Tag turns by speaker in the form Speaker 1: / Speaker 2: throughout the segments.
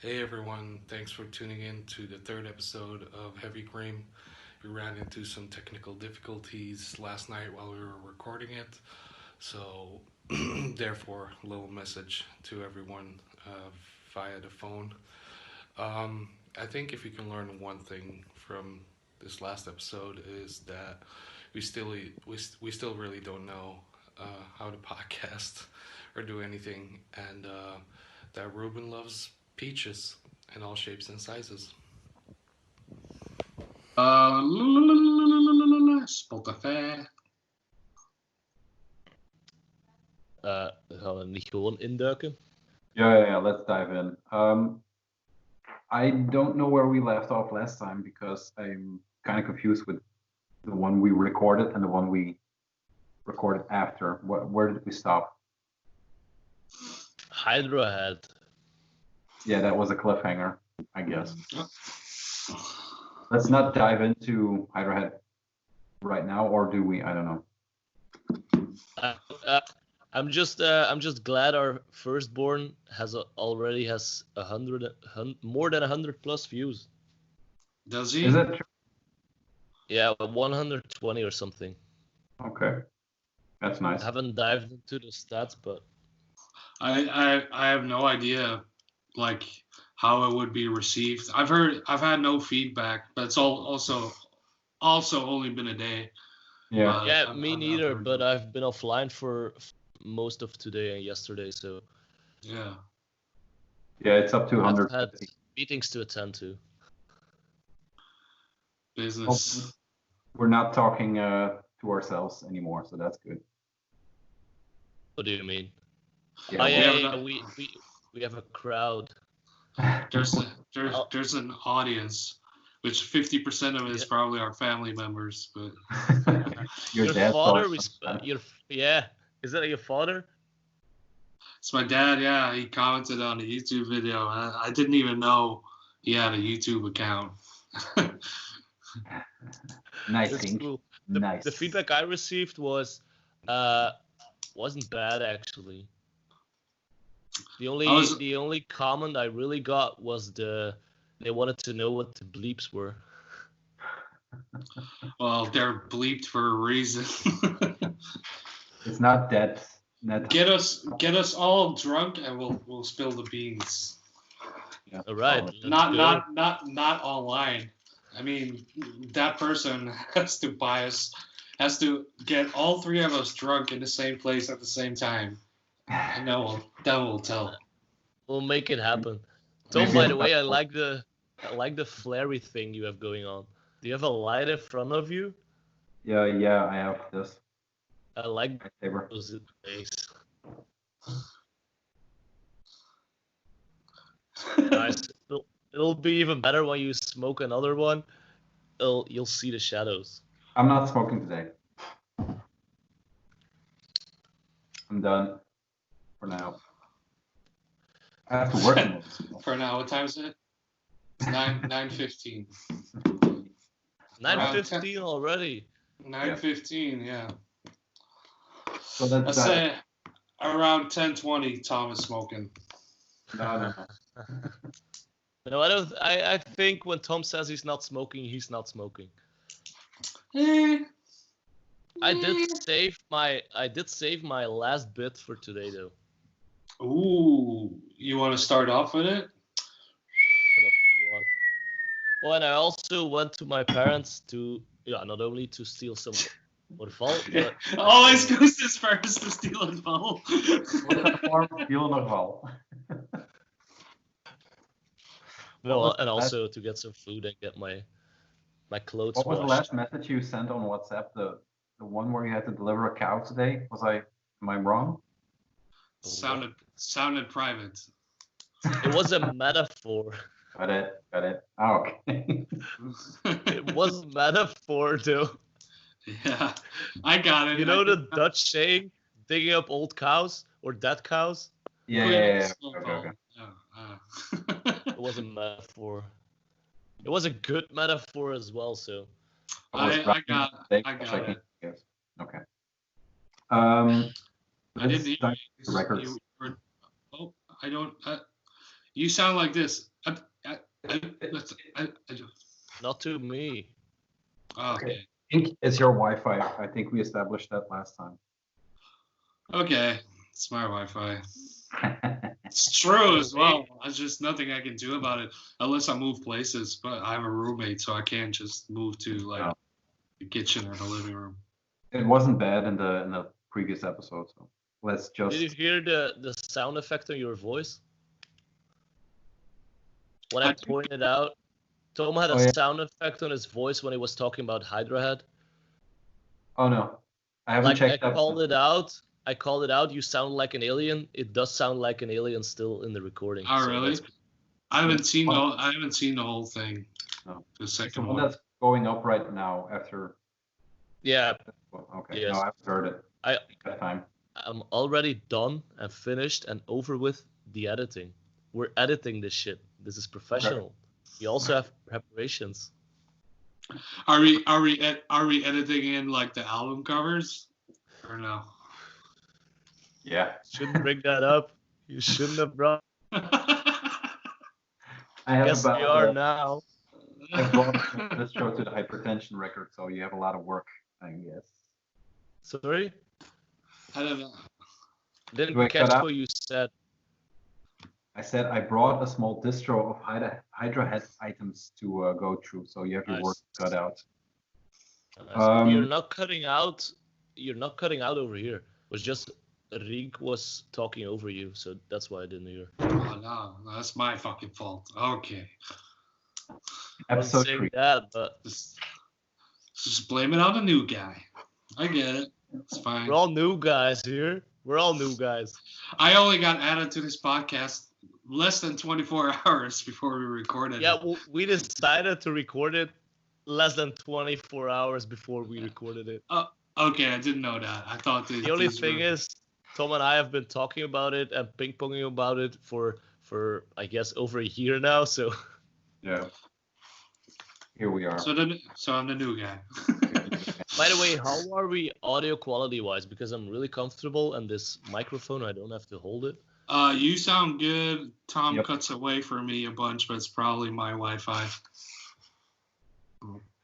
Speaker 1: Hey everyone, thanks for tuning in to the third episode of Heavy Cream. We ran into some technical difficulties last night while we were recording it, so therefore, a little message to everyone via the phone. I think if you can learn one thing from this last episode is that we still really don't know how to podcast or do anything, and that Ruben loves peaches in all shapes and sizes.
Speaker 2: Spotify.
Speaker 3: Gaan we niet gewoon induiken?
Speaker 4: Yeah. Let's dive in. I don't know where we left off last time because I'm kind of confused with the one we recorded and the one we recorded after. Where did we stop?
Speaker 3: Hydra Head.
Speaker 4: Yeah, that was a cliffhanger, I guess. Let's not dive into Hydra right now, or do we? I don't know.
Speaker 3: I'm just glad our firstborn already has more than 100 plus views.
Speaker 2: Does he?
Speaker 4: Is that true?
Speaker 3: Yeah, 120 or something.
Speaker 4: Okay, that's nice.
Speaker 3: I haven't dived into the stats, but
Speaker 2: I have no idea, like how it would be received. I've had no feedback, but it's also only been a day.
Speaker 4: Yeah.
Speaker 3: yeah, me neither. But I've been offline for most of today and yesterday, so
Speaker 2: yeah.
Speaker 4: Yeah, it's up to
Speaker 3: I've
Speaker 4: 100.
Speaker 3: had meetings to attend to.
Speaker 2: Business.
Speaker 4: We're not talking to ourselves anymore, so that's good.
Speaker 3: What do you mean?
Speaker 4: Yeah,
Speaker 3: Oh
Speaker 2: we have
Speaker 3: yeah,
Speaker 2: not-
Speaker 3: we have a crowd.
Speaker 2: There's an audience, which 50% of it is
Speaker 3: Yeah.
Speaker 2: probably our family members. But
Speaker 4: Your
Speaker 3: Your
Speaker 4: dad
Speaker 3: father,
Speaker 4: thought-
Speaker 3: is that your father?
Speaker 2: it's my dad. Yeah, he commented on a YouTube video. I didn't even know he had a YouTube account.
Speaker 4: Nice
Speaker 3: That's
Speaker 4: thing.
Speaker 3: cool.
Speaker 4: Nice.
Speaker 3: The feedback I received wasn't bad actually. The only comment I really got was they wanted to know what the bleeps were.
Speaker 2: Well, they're bleeped for a reason.
Speaker 4: It's not that.
Speaker 2: Get us all drunk and we'll spill the beans.
Speaker 4: Yeah.
Speaker 3: All right,
Speaker 4: Oh,
Speaker 3: let's
Speaker 2: Not
Speaker 3: go.
Speaker 2: not online. I mean, that person has to buy us, has to get all three of us drunk in the same place at the same time. And that will tell.
Speaker 3: We'll make it happen. Tom,
Speaker 4: Maybe
Speaker 3: by
Speaker 4: it's
Speaker 3: the way,
Speaker 4: not-
Speaker 3: I like the flary thing you have going on. Do you have a light in front of you?
Speaker 4: Yeah, I have this
Speaker 3: I like
Speaker 4: lightsaber.
Speaker 3: those days. Nice. It'll be even better when you smoke another one. You'll see the shadows.
Speaker 4: I'm not smoking today. I'm done for now. I have to work tomorrow.
Speaker 2: For now, what time is it? It's 9:15.
Speaker 3: 9:15 already.
Speaker 2: 9:15, yeah.
Speaker 4: So that's
Speaker 2: Let's say around 10:20, Tom is smoking.
Speaker 4: No.
Speaker 3: No, I don't. I think when Tom says he's not smoking, he's not smoking. I did save my last bit for today though.
Speaker 2: Ooh, you want to start off with it?
Speaker 3: Well, and I also went to my parents to not only to steal some Orval, but
Speaker 2: Always goes this first to steal a ball.
Speaker 4: Feel Orval.
Speaker 3: no, and also to get some food and get my clothes
Speaker 4: What was the
Speaker 3: washed.
Speaker 4: last message you sent on WhatsApp? The one where you had to deliver a cow today? Am I wrong?
Speaker 2: Sounded private.
Speaker 3: It was a metaphor.
Speaker 4: Got it. Oh, okay.
Speaker 3: It was a metaphor though.
Speaker 2: Yeah, I got it.
Speaker 3: You know the Dutch saying, digging up old cows or dead cows?
Speaker 4: Yeah.
Speaker 2: Okay.
Speaker 3: It was a metaphor. It was a good metaphor as well, so.
Speaker 2: I got it.
Speaker 4: Yes. Okay.
Speaker 2: I didn't
Speaker 4: let's
Speaker 2: hear
Speaker 4: start
Speaker 2: you.
Speaker 4: the records.
Speaker 2: I don't. You sound like this.
Speaker 3: Not to me.
Speaker 2: Okay.
Speaker 4: I think it's your Wi-Fi. I think we established that last time.
Speaker 2: Okay. It's my Wi-Fi. It's true as well. There's just nothing I can do about it unless I move places. But I have a roommate, so I can't just move to like the kitchen or the living room.
Speaker 4: It wasn't bad in the previous episode, so let's just.
Speaker 3: Did you hear the sound effect on your voice? When I pointed out, Tom had a sound effect on his voice when he was talking about Hydra Head.
Speaker 4: Oh no, I haven't checked.
Speaker 3: I called it out. I called it out. You sound like an alien. It does sound like an alien still in the recording.
Speaker 2: Oh, so really? I haven't seen the whole thing.
Speaker 4: No.
Speaker 2: The second
Speaker 4: the
Speaker 2: one
Speaker 4: that's going up right now after.
Speaker 3: Yeah.
Speaker 4: Okay.
Speaker 3: Yes.
Speaker 4: No, I've heard it. That time.
Speaker 3: I'm already done and finished and over with the editing. We're editing this shit. This is professional. Okay. We also have preparations.
Speaker 2: Are we editing in like the album covers or no?
Speaker 4: Yeah.
Speaker 3: Shouldn't bring that up. You shouldn't have brought. Guess we are now.
Speaker 4: I brought this show to the hypertension record, so you have a lot of work, I guess.
Speaker 3: Sorry?
Speaker 2: I don't know.
Speaker 3: Didn't catch what you said.
Speaker 4: I said I brought a small distro of Hydra Head items to go through, so you have your work cut out.
Speaker 3: Nice. You're not cutting out. You're not cutting out over here. It was just Rienk was talking over you, so that's why I didn't hear.
Speaker 2: Oh no, that's my fucking fault. Okay.
Speaker 4: Episode 3.
Speaker 3: That, but
Speaker 2: just blame it on the new guy. I get it. It's fine.
Speaker 3: We're all new guys here. We're all new guys.
Speaker 2: I only got added to this podcast less than 24 hours before we recorded it.
Speaker 3: Yeah, we decided to record it less than 24 hours before we recorded it.
Speaker 2: Okay, I didn't know that. I thought
Speaker 3: the only thing is, Tom and I have been talking about it and ping-ponging about it for I guess over a year now. So
Speaker 4: yeah, here we are.
Speaker 2: So I'm the new guy.
Speaker 3: By the way, how are we audio quality wise? Because I'm really comfortable and this microphone, I don't have to hold it.
Speaker 2: You sound good. Tom cuts away from me a bunch, but it's probably my Wi-Fi.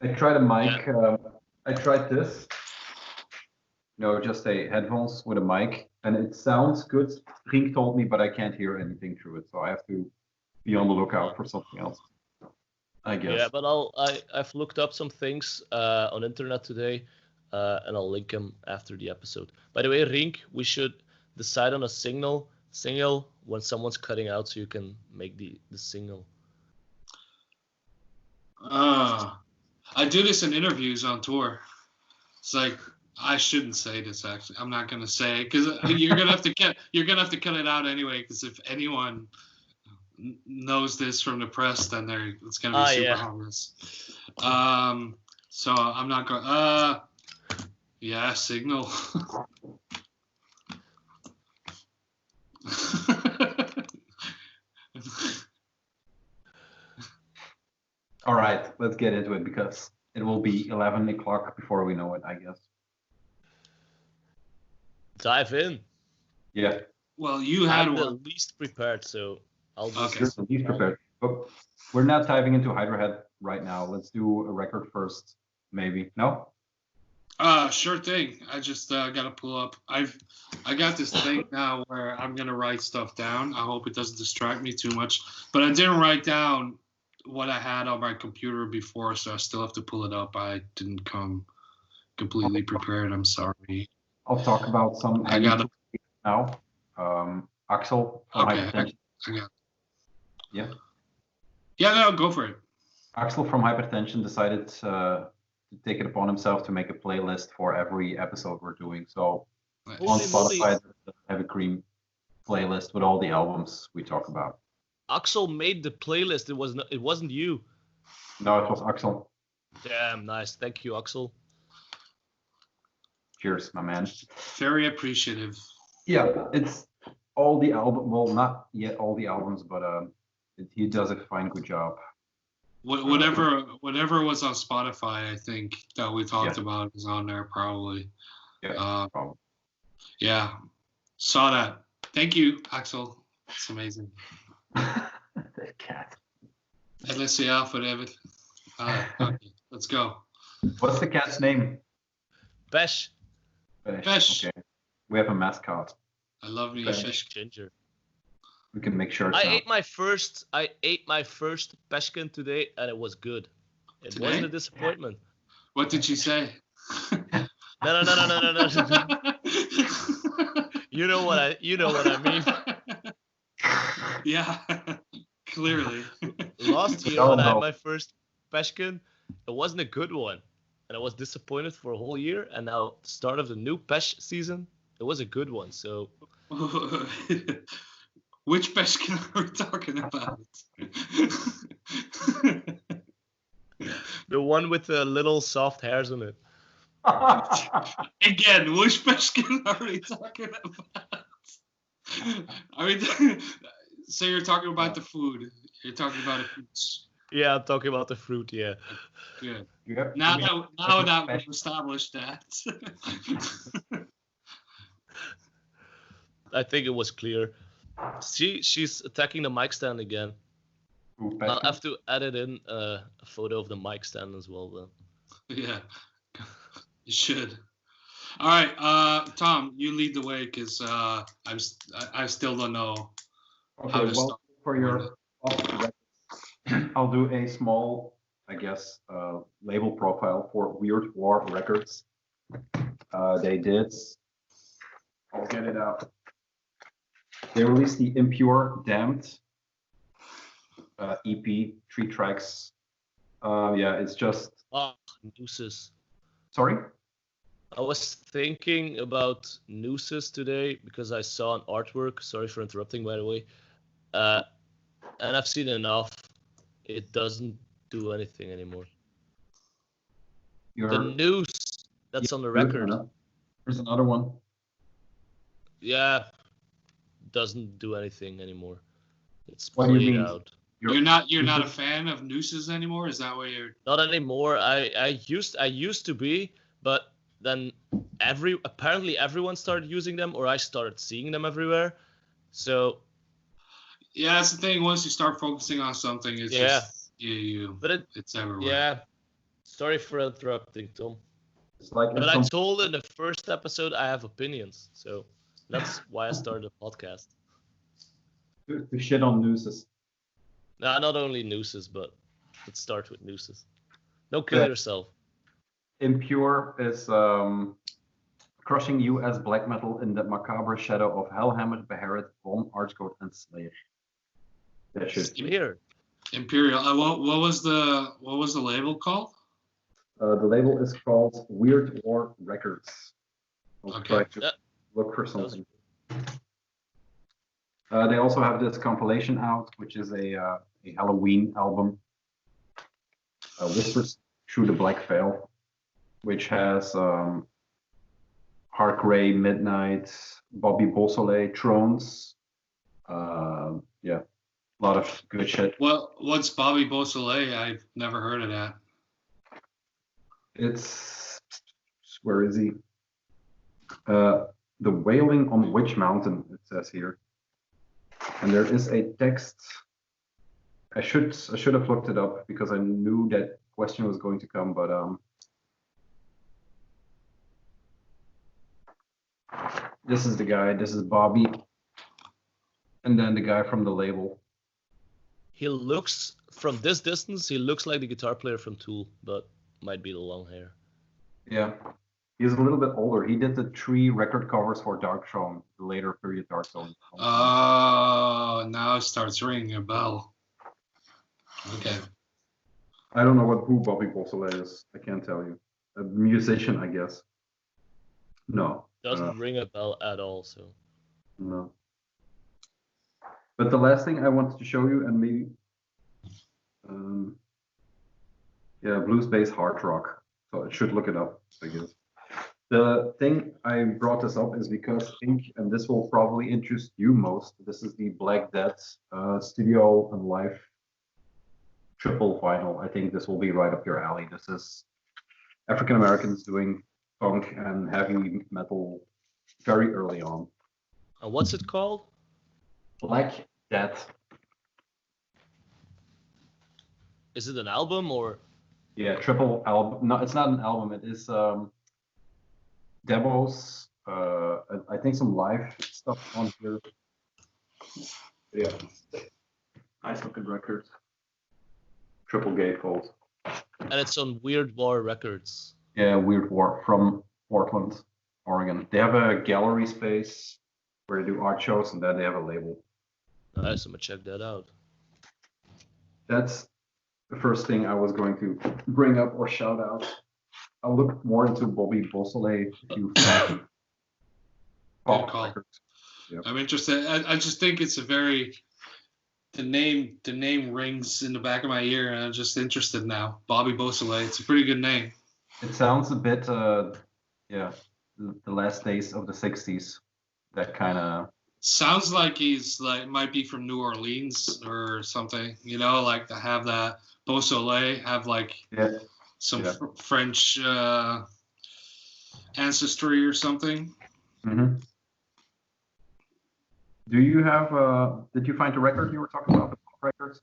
Speaker 4: I tried a mic. Yeah. I tried this. No, just a headphones with a mic, and it sounds good. Rienk told me, but I can't hear anything through it, so I have to be on the lookout for something else, I guess.
Speaker 3: Yeah, but I've looked up some things on internet today, and I'll link them after the episode. By the way, Rienk, we should decide on a signal when someone's cutting out, so you can make the signal.
Speaker 2: I do this in interviews on tour. It's like, I shouldn't say this, actually. I'm not gonna say it because you're gonna have to cut it out anyway. Because if anyone knows this from the press, then it's gonna be super harmless. So I'm not going. Yeah, signal.
Speaker 4: All right, let's get into it because it will be 11 o'clock before we know it, I guess.
Speaker 3: Dive in.
Speaker 4: Yeah.
Speaker 2: Well, you had
Speaker 3: I'm
Speaker 2: one.
Speaker 3: the least prepared, so I'll just.
Speaker 4: You're the least prepared. But we're not diving into Hydra Head right now. Let's do a record first, maybe. No?
Speaker 2: Sure thing. I just gotta pull up. I got this thing now where I'm gonna write stuff down. I hope it doesn't distract me too much. But I didn't write down what I had on my computer before, so I still have to pull it up. I didn't come completely prepared. I'm sorry.
Speaker 4: I'll talk about some.
Speaker 2: I got it
Speaker 4: now. Axel from Hypertension. Yeah.
Speaker 2: Yeah, no, go for it.
Speaker 4: Axel from Hypertension decided to take it upon himself to make a playlist for every episode we're doing. So on Spotify, the Heavy Cream playlist with all the albums we talk about.
Speaker 3: Axel made the playlist. It wasn't you.
Speaker 4: No, it was Axel.
Speaker 3: Damn, nice. Thank you, Axel.
Speaker 4: Cheers, my man.
Speaker 2: Very appreciative.
Speaker 4: Yeah, it's all the album. Well, not yet all the albums, but he does a fine good job.
Speaker 2: Whatever was on Spotify, I think that we talked about is on there probably.
Speaker 4: Yeah, probably.
Speaker 2: Yeah, saw that. Thank you, Axel. It's amazing. let's see Alpha David. Okay, let's go.
Speaker 4: What's the cat's name?
Speaker 3: Pesh.
Speaker 2: Fish.
Speaker 4: Okay. We have a mascot.
Speaker 2: I love me
Speaker 4: Fish.
Speaker 2: fish.
Speaker 3: Ginger.
Speaker 4: We can make shirts
Speaker 3: I
Speaker 4: now.
Speaker 3: ate my first peshkin today, and it was good. It
Speaker 2: Today?
Speaker 3: wasn't a disappointment.
Speaker 2: What did she say?
Speaker 3: No. You know what I mean.
Speaker 2: Yeah, clearly.
Speaker 3: Last year when I had my first peshkin, it wasn't a good one, and I was disappointed for a whole year. And now, the start of the new pesh season, it was a good one. So
Speaker 2: Which Peshkin are we talking about?
Speaker 3: the one with the little soft hairs on it.
Speaker 2: Again, which Peshkin are we talking about? So you're talking about the food. You're talking about a fruits.
Speaker 3: Yeah, I'm talking about the fruit. Yeah.
Speaker 2: Good.
Speaker 4: Yep.
Speaker 2: Now
Speaker 4: We
Speaker 2: that
Speaker 4: have
Speaker 2: we've established that.
Speaker 3: I think it was clear. She's attacking the mic stand again.
Speaker 4: Ooh,
Speaker 3: I'll
Speaker 4: Peshkin.
Speaker 3: have to edit in a photo of the mic stand as well then.
Speaker 2: Yeah, you should. All right, Tom, you lead the way because I still don't know how
Speaker 4: Okay,
Speaker 2: to
Speaker 4: well,
Speaker 2: start.
Speaker 4: for your I'll do a small, I guess, label profile for Weird War Records. They did. I'll get it out. They released the Impure Damned EP, 3 tracks. Yeah, it's just.
Speaker 3: Ah, nooses.
Speaker 4: Sorry?
Speaker 3: I was thinking about nooses today because I saw an artwork. Sorry for interrupting, by the way. And I've seen enough. It doesn't do anything anymore. The noose that's on the record.
Speaker 4: There's another one.
Speaker 3: Yeah, doesn't do anything anymore. It's
Speaker 4: What do you
Speaker 3: played
Speaker 4: mean?
Speaker 3: out.
Speaker 2: You're not a fan of nooses anymore? Is that what you're?
Speaker 3: Not anymore. I used to be, but then apparently everyone started using them, or I started seeing them everywhere. So
Speaker 2: Yeah, that's the thing. Once you start focusing on something, it's just it's everywhere.
Speaker 3: Yeah. Sorry for interrupting, Tom.
Speaker 4: It's like
Speaker 3: But I told in the first episode I have opinions, so that's why I started a podcast.
Speaker 4: to shit on nooses.
Speaker 3: Nah, not only nooses, but let's start with nooses. Don't kill yourself.
Speaker 4: Impure is crushing you as black metal in the macabre shadow of Hellhammer, Beherit, Von, Archgoat, and Slayer. That should be
Speaker 3: Here.
Speaker 2: Imperial. What was the label called?
Speaker 4: the label is called Weird War Records. I'll
Speaker 2: Okay.
Speaker 4: try to look for
Speaker 3: That was-
Speaker 4: something. They also have this compilation out, which is a Halloween album, Whispers Through the Black Veil, which has Hard Grey, Midnight, Bobby Beausoleil, Thrones. Yeah, a lot of good shit.
Speaker 2: What's Bobby Beausoleil? I've never heard of that.
Speaker 4: It's where is he? The Wailing on Witch Mountain, it says here. And there is a text. I should have looked it up because I knew that question was going to come, but this is the guy. This is Bobby, and then the guy from the label.
Speaker 3: He looks, from this distance, he looks like the guitar player from Tool, but might be the long hair.
Speaker 4: Yeah, he's a little bit older. He did the 3 record covers for Dark Throne, the later period Dark Throne.
Speaker 2: Oh, now it starts ringing a bell. Okay.
Speaker 4: I don't know who Bobby Beausoleil is. I can't tell you. A musician, I guess. No.
Speaker 3: Doesn't ring a bell at all, so.
Speaker 4: No. But the last thing I wanted to show you, and maybe, blues-based hard rock. So I should look it up, I guess. The thing I brought this up is because I think, and this will probably interest you most, this is the Black Death studio and live triple vinyl. I think this will be right up your alley. This is African Americans doing punk and heavy metal very early on.
Speaker 3: What's it called?
Speaker 4: Black Death.
Speaker 3: Is it an album or?
Speaker 4: Yeah, triple album. No, it's not an album. It is demos. I think some live stuff on here. Yeah, nice looking record. Triple gatefold.
Speaker 3: And it's on Weird War Records.
Speaker 4: Yeah, Weird War from Portland, Oregon. They have a gallery space where they do art shows, and then they have a label.
Speaker 3: Nice, I'm gonna check that out.
Speaker 4: That's the first thing I was going to bring up or shout out. I'll look more into Bobby Beausoleil if you
Speaker 2: Good call.
Speaker 4: records. Yep.
Speaker 2: I'm interested. I just think it's a very the name rings in the back of my ear, and I'm just interested now. Bobby Beausoleil. It's a pretty good name.
Speaker 4: It sounds a bit, the last days of the '60s. That kind of.
Speaker 2: Sounds like he's like might be from New Orleans or something. You know, like to have that Beausoleil have like some French ancestry or something.
Speaker 4: Mm-hmm. Do you have? Did you find the record you were talking about? The pop records.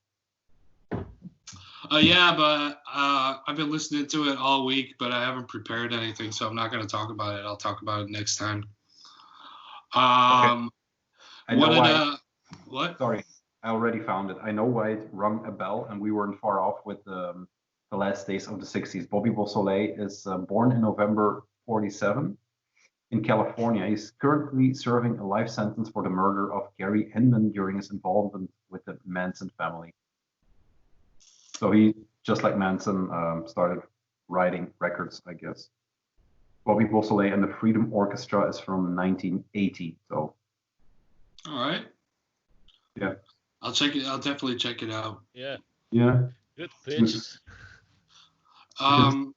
Speaker 2: Yeah, but I've been listening to it all week, but I haven't prepared anything, so I'm not going to talk about it. I'll talk about it next time.
Speaker 4: Okay.
Speaker 2: What?
Speaker 4: Sorry, I already found it. I know why it rung a bell, and we weren't far off with the last days of the '60s. Bobby Beausoleil is born in November '47 in California. He's currently serving a life sentence for the murder of Gary Hinman during his involvement with the Manson family. So he, just like Manson, started writing records, I guess. Bobby Beausoleil and the Freedom Orchestra is from 1980. So.
Speaker 2: All right.
Speaker 4: Yeah.
Speaker 2: I'll check it. I'll definitely check it out.
Speaker 3: Yeah.
Speaker 4: Yeah.
Speaker 3: Good pitch.
Speaker 2: I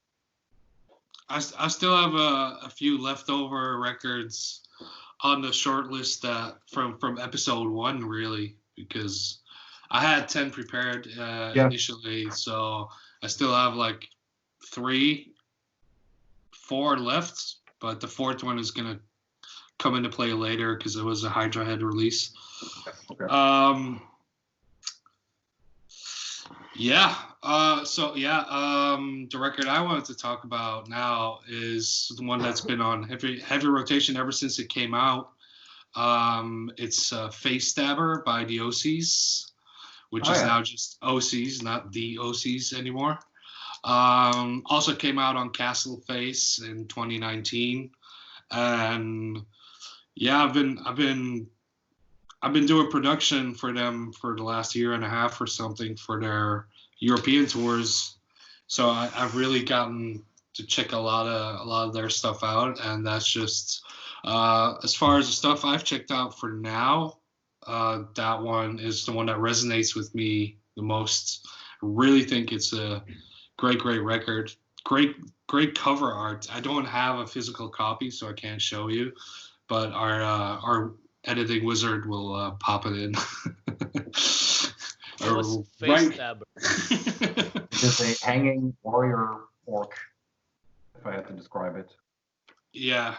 Speaker 2: still have a few leftover records on the short list from episode 1, really, because I had 10 prepared initially, so I still have like 4 left, but the 4th one is gonna come into play later because it was a Hydra Head release.
Speaker 4: Okay.
Speaker 2: The record I wanted to talk about now is the one that's been on heavy rotation ever since it came out. It's Face Stabber by the OCs, which is now just OCs, not the OCs anymore. Also came out on Castle Face in 2019, and yeah, I've been doing production for them for the last year and a half or something for their European tours. So I've really gotten to check a lot of their stuff out, and that's just as far as the stuff I've checked out for now. That one is the one that resonates with me the most. I really think it's a great record. Great cover art. I don't have a physical copy, so I can't show you, but our editing wizard will pop it in.
Speaker 3: Face Stabber.
Speaker 4: It's a hanging warrior orc, if I had to describe it.
Speaker 2: Yeah,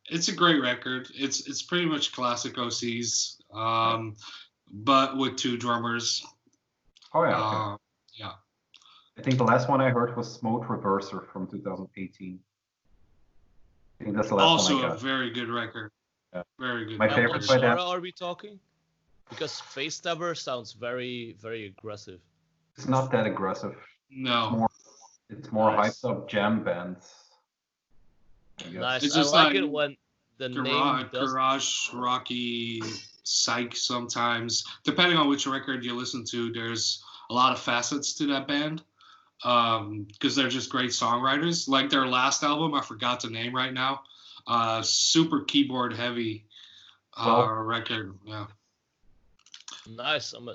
Speaker 2: it's a great record. It's pretty much classic OCs, but with 2 drummers.
Speaker 4: Oh yeah. Okay.
Speaker 2: Yeah.
Speaker 4: I think the last one I heard was Smoke Reverser from 2018. I think that's the last one I got.
Speaker 2: Also a very good record.
Speaker 4: Yeah.
Speaker 2: Very good.
Speaker 4: My favorite
Speaker 3: What
Speaker 4: by them.
Speaker 3: genre are we talking? Because Face Stabber sounds very, very aggressive.
Speaker 4: It's not that aggressive.
Speaker 2: No.
Speaker 4: It's more
Speaker 3: Nice.
Speaker 4: hyped up jam band.
Speaker 3: Nice.
Speaker 2: It's
Speaker 3: I
Speaker 2: just
Speaker 3: like
Speaker 2: like
Speaker 3: it when the name does.
Speaker 2: garage rocky psych sometimes. Depending on which record you listen to, there's a lot of facets to that band. Because they're just great songwriters. Like their last album, I forgot the name right now. Super keyboard heavy record. Yeah.
Speaker 3: Nice. I'm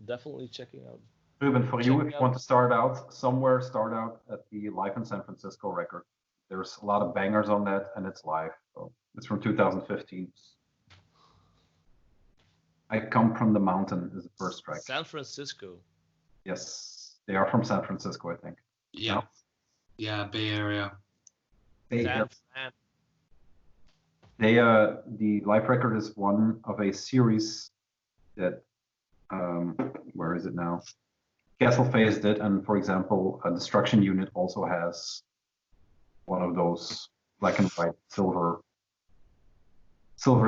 Speaker 3: definitely checking out.
Speaker 4: Rubben, for you, if you want to start out at the Live in San Francisco record. There's a lot of bangers on that, and it's live. So it's from 2015. I Come From the Mountain is the first track.
Speaker 3: San Francisco.
Speaker 4: Yes, they are from San Francisco, I think.
Speaker 2: Yeah.
Speaker 4: No?
Speaker 2: Yeah, Bay Area.
Speaker 3: San.
Speaker 4: The live record is one of a series that where is it now? Castle Phase did, and for example, a Destruction Unit also has one of those black and white silver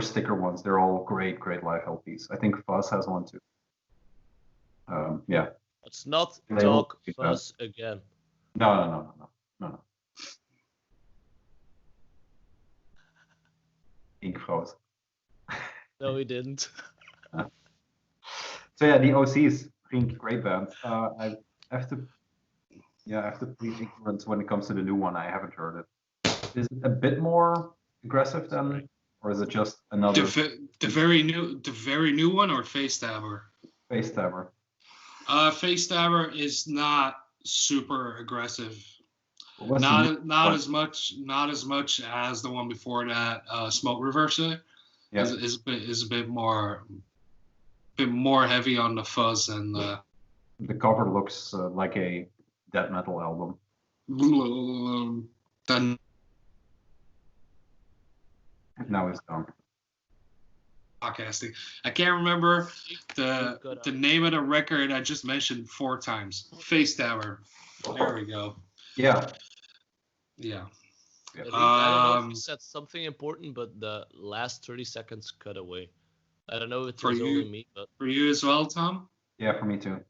Speaker 4: sticker ones. They're all great live LPs. I think Fuzz has one too. Yeah.
Speaker 3: Let's not
Speaker 4: They
Speaker 3: talk
Speaker 4: will-
Speaker 3: Fuzz again.
Speaker 4: No. Ink froze.
Speaker 3: No, he didn't.
Speaker 4: So yeah, the OCs, Rienk, great band. I have to plead ignorance when it comes to the new one. I haven't heard it. Is it a bit more aggressive than, or is it just another
Speaker 2: The very new one, or Face Stabber?
Speaker 4: Face Stabber?
Speaker 2: Face Stabber is not super aggressive.
Speaker 4: What's the new
Speaker 2: Not
Speaker 4: one?
Speaker 2: as much as the one before that. Smoke Reverser
Speaker 4: Yeah.
Speaker 2: is a bit more heavy on the fuzz and
Speaker 4: The cover looks like a death metal album.
Speaker 2: then
Speaker 4: Now it's gone.
Speaker 2: podcasting. I can't remember the name of the record I just mentioned 4 times. Face Stabber. There we go.
Speaker 4: Yeah.
Speaker 2: Yeah.
Speaker 3: I don't know if
Speaker 2: Um,
Speaker 3: you said something important, but the last 30 seconds cut away. I don't know if it
Speaker 2: For
Speaker 3: was
Speaker 2: you?
Speaker 3: only me, but
Speaker 2: For you as well, Tom?
Speaker 4: Yeah, for me too.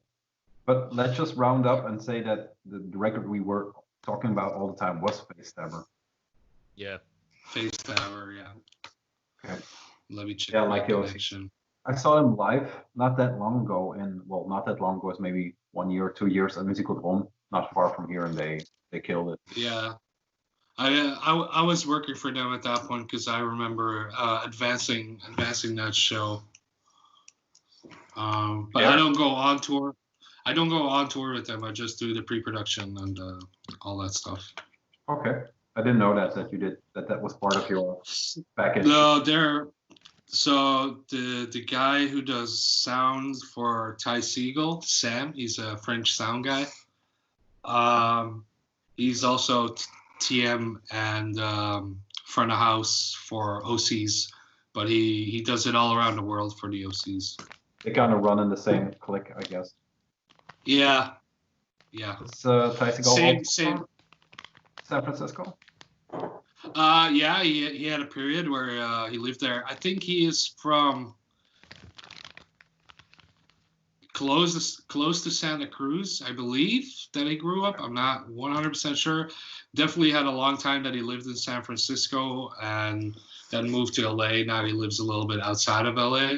Speaker 4: But let's just round up and say that the record we were talking about all the time was Face Stabber.
Speaker 3: yeah.
Speaker 2: Face Stabber, yeah.
Speaker 4: Okay.
Speaker 2: Let me check
Speaker 4: Yeah,
Speaker 2: my
Speaker 4: like yours.
Speaker 2: connection.
Speaker 4: I saw him live not that long ago, not that long ago, it was maybe 1 year or 2 years at Musical Home, not far from here, and they killed it.
Speaker 2: Yeah. I was working for them at that point because I remember advancing that show. But
Speaker 4: Yeah.
Speaker 2: I don't go on tour. I don't go on tour with them. I just do the pre-production and all that stuff.
Speaker 4: Okay. I didn't know that you did that was part of your package.
Speaker 2: No, so the guy who does sound for Ty Segall, Sam, he's a French sound guy. He's also TM and front of house for OCs, but he does it all around the world for the OCs.
Speaker 4: They kind of run in the same clique, I guess.
Speaker 2: Yeah.
Speaker 4: It's Ty Segall
Speaker 2: Same.
Speaker 4: also from San Francisco.
Speaker 2: Yeah, he had a period where he lived there. I think he is from close to Santa Cruz, I believe, that he grew up. I'm not 100% sure. Definitely had a long time that he lived in San Francisco and then moved to LA. Now he lives a little bit outside of LA.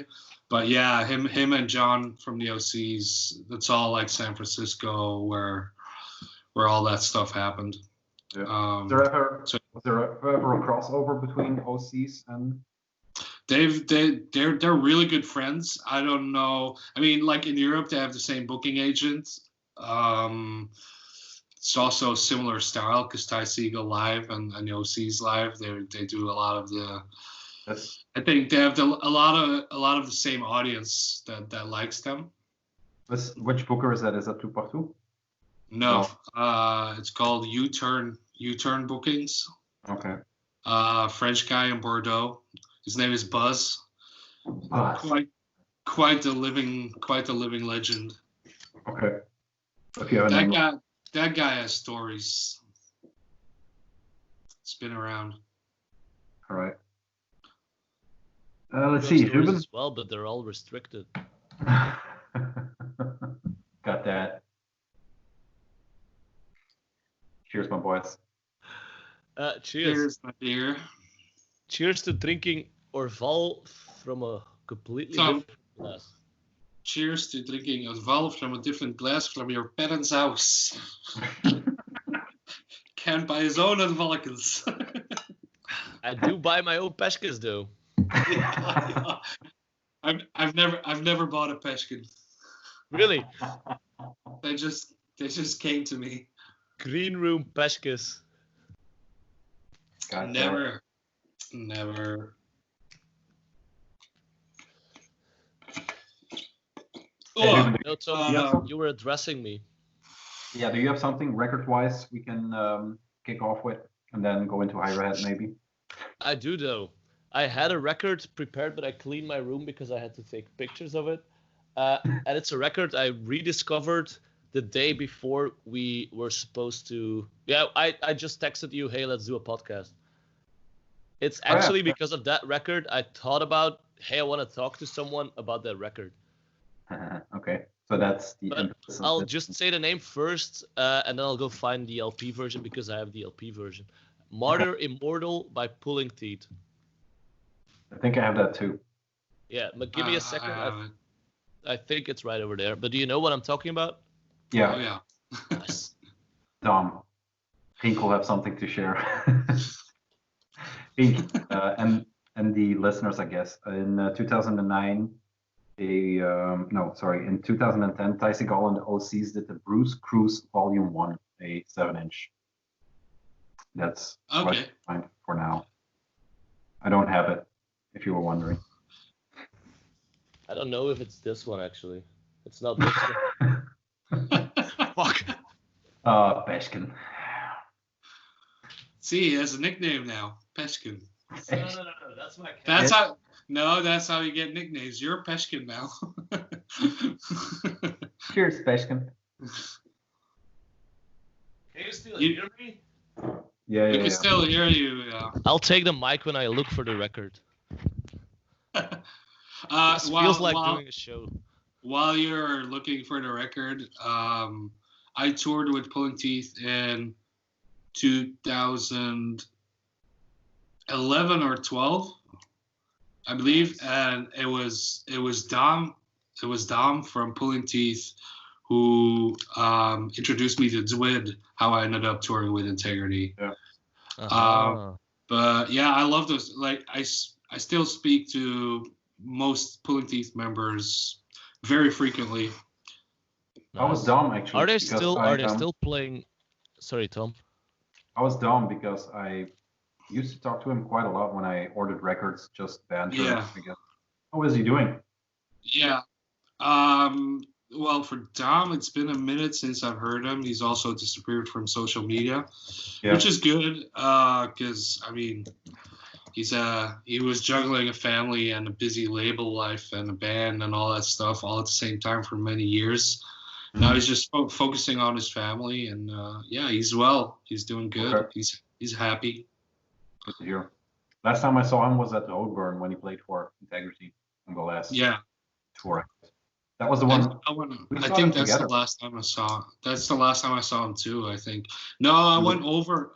Speaker 2: But yeah, him and John from the OCs, that's all like San Francisco where all that stuff happened.
Speaker 4: Yeah. Was there ever a crossover between OCs and?
Speaker 2: They're really good friends. I don't know. I mean, like in Europe, they have the same booking agent. It's also a similar style because Ty Segall live and the OCs live. They do a lot of the. I think they have a lot of the same audience that likes them.
Speaker 4: Which booker is that? Is that Two Partout?
Speaker 2: No, it's called U-Turn Bookings.
Speaker 4: Okay.
Speaker 2: French guy in Bordeaux. His name is Buzz.
Speaker 4: Buzz.
Speaker 2: Quite the living legend.
Speaker 4: Okay. If you have a name.
Speaker 2: That guy has stories. It's been around.
Speaker 4: All right. Let's
Speaker 3: Those
Speaker 4: see.
Speaker 3: stories
Speaker 4: Rubben.
Speaker 3: as well, but they're all restricted.
Speaker 4: Got that. Cheers, my boys.
Speaker 3: Cheers.
Speaker 2: Cheers, my dear.
Speaker 3: Cheers to drinking Orval from a completely
Speaker 2: Tom.
Speaker 3: different glass.
Speaker 2: Cheers to drinking Orval from a different glass from your parents' house. Can't buy his own Orvalkens.
Speaker 3: I do buy my own peshkes though.
Speaker 2: I've never bought a Peshkin.
Speaker 3: Really?
Speaker 2: They just came to me.
Speaker 3: Green room peshkes.
Speaker 4: Got
Speaker 2: Never. Oh,
Speaker 3: No, Tom, you were addressing me.
Speaker 4: Yeah, do you have something record-wise we can kick off with and then go into higher head maybe?
Speaker 3: I do though. I had a record prepared, but I cleaned my room because I had to take pictures of it. And it's a record I rediscovered the day before we were supposed to. Yeah, I just texted you, hey, let's do a podcast. It's actually because of that record. I thought about, hey, I want to talk to someone about that record.
Speaker 4: Okay, so that's the.
Speaker 3: But I'll just say the name first, and then I'll go find the LP version because I have the LP version. Martyr Immortal by Pulling Teeth.
Speaker 4: I think I have that too.
Speaker 3: Yeah, but give me a second. I think it's right over there. But do you know what I'm talking about?
Speaker 4: Yeah.
Speaker 2: Oh, yeah.
Speaker 3: Nice.
Speaker 4: Dom, Pink will have something to share. Pink, and the listeners, I guess. In 2009, in 2010, Ty Segall and the OCs did the Bruce Cruise Volume 1, a 7-inch. That's what I find for now. I don't have it, if you were wondering.
Speaker 3: I don't know if it's this one, actually. It's not this one. Fuck.
Speaker 4: Peshkin.
Speaker 2: See, he has a nickname now. Peshkin.
Speaker 3: No. That's my cat.
Speaker 2: That's how you get nicknames. You're Peshkin now.
Speaker 4: Cheers, Peshkin.
Speaker 3: Can you still hear me?
Speaker 4: Yeah.
Speaker 2: We can still hear you. Yeah.
Speaker 3: I'll take the mic when I look for the record. This feels like doing a show.
Speaker 2: While you're looking for the record, I toured with Pulling Teeth in 2011 or 12, I believe, and it was Dom from Pulling Teeth who introduced me to Dwid, how I ended up touring with Integrity.
Speaker 4: Yeah.
Speaker 2: But yeah, I love those. Like I still speak to most Pulling Teeth members very frequently.
Speaker 4: Nice. I was dumb actually.
Speaker 3: Are they still playing? Sorry, Tom.
Speaker 4: I was dumb because I used to talk to him quite a lot when I ordered records, just banter.
Speaker 2: Yeah.
Speaker 4: I guess. How is he doing?
Speaker 2: Yeah. Well, for Dom, it's been a minute since I've heard him. He's also disappeared from social media, which is good. Because I mean, he was juggling a family and a busy label life and a band and all that stuff all at the same time for many years. Mm-hmm. Now he's just focusing on his family, and he's well. He's doing good. Okay. He's happy.
Speaker 4: Good to hear. Last time I saw him was at Rubben when he played for Integrity on the last tour. That was the one.
Speaker 2: I think that's the last time I saw. That's the last time I saw him too. I think. No, I went over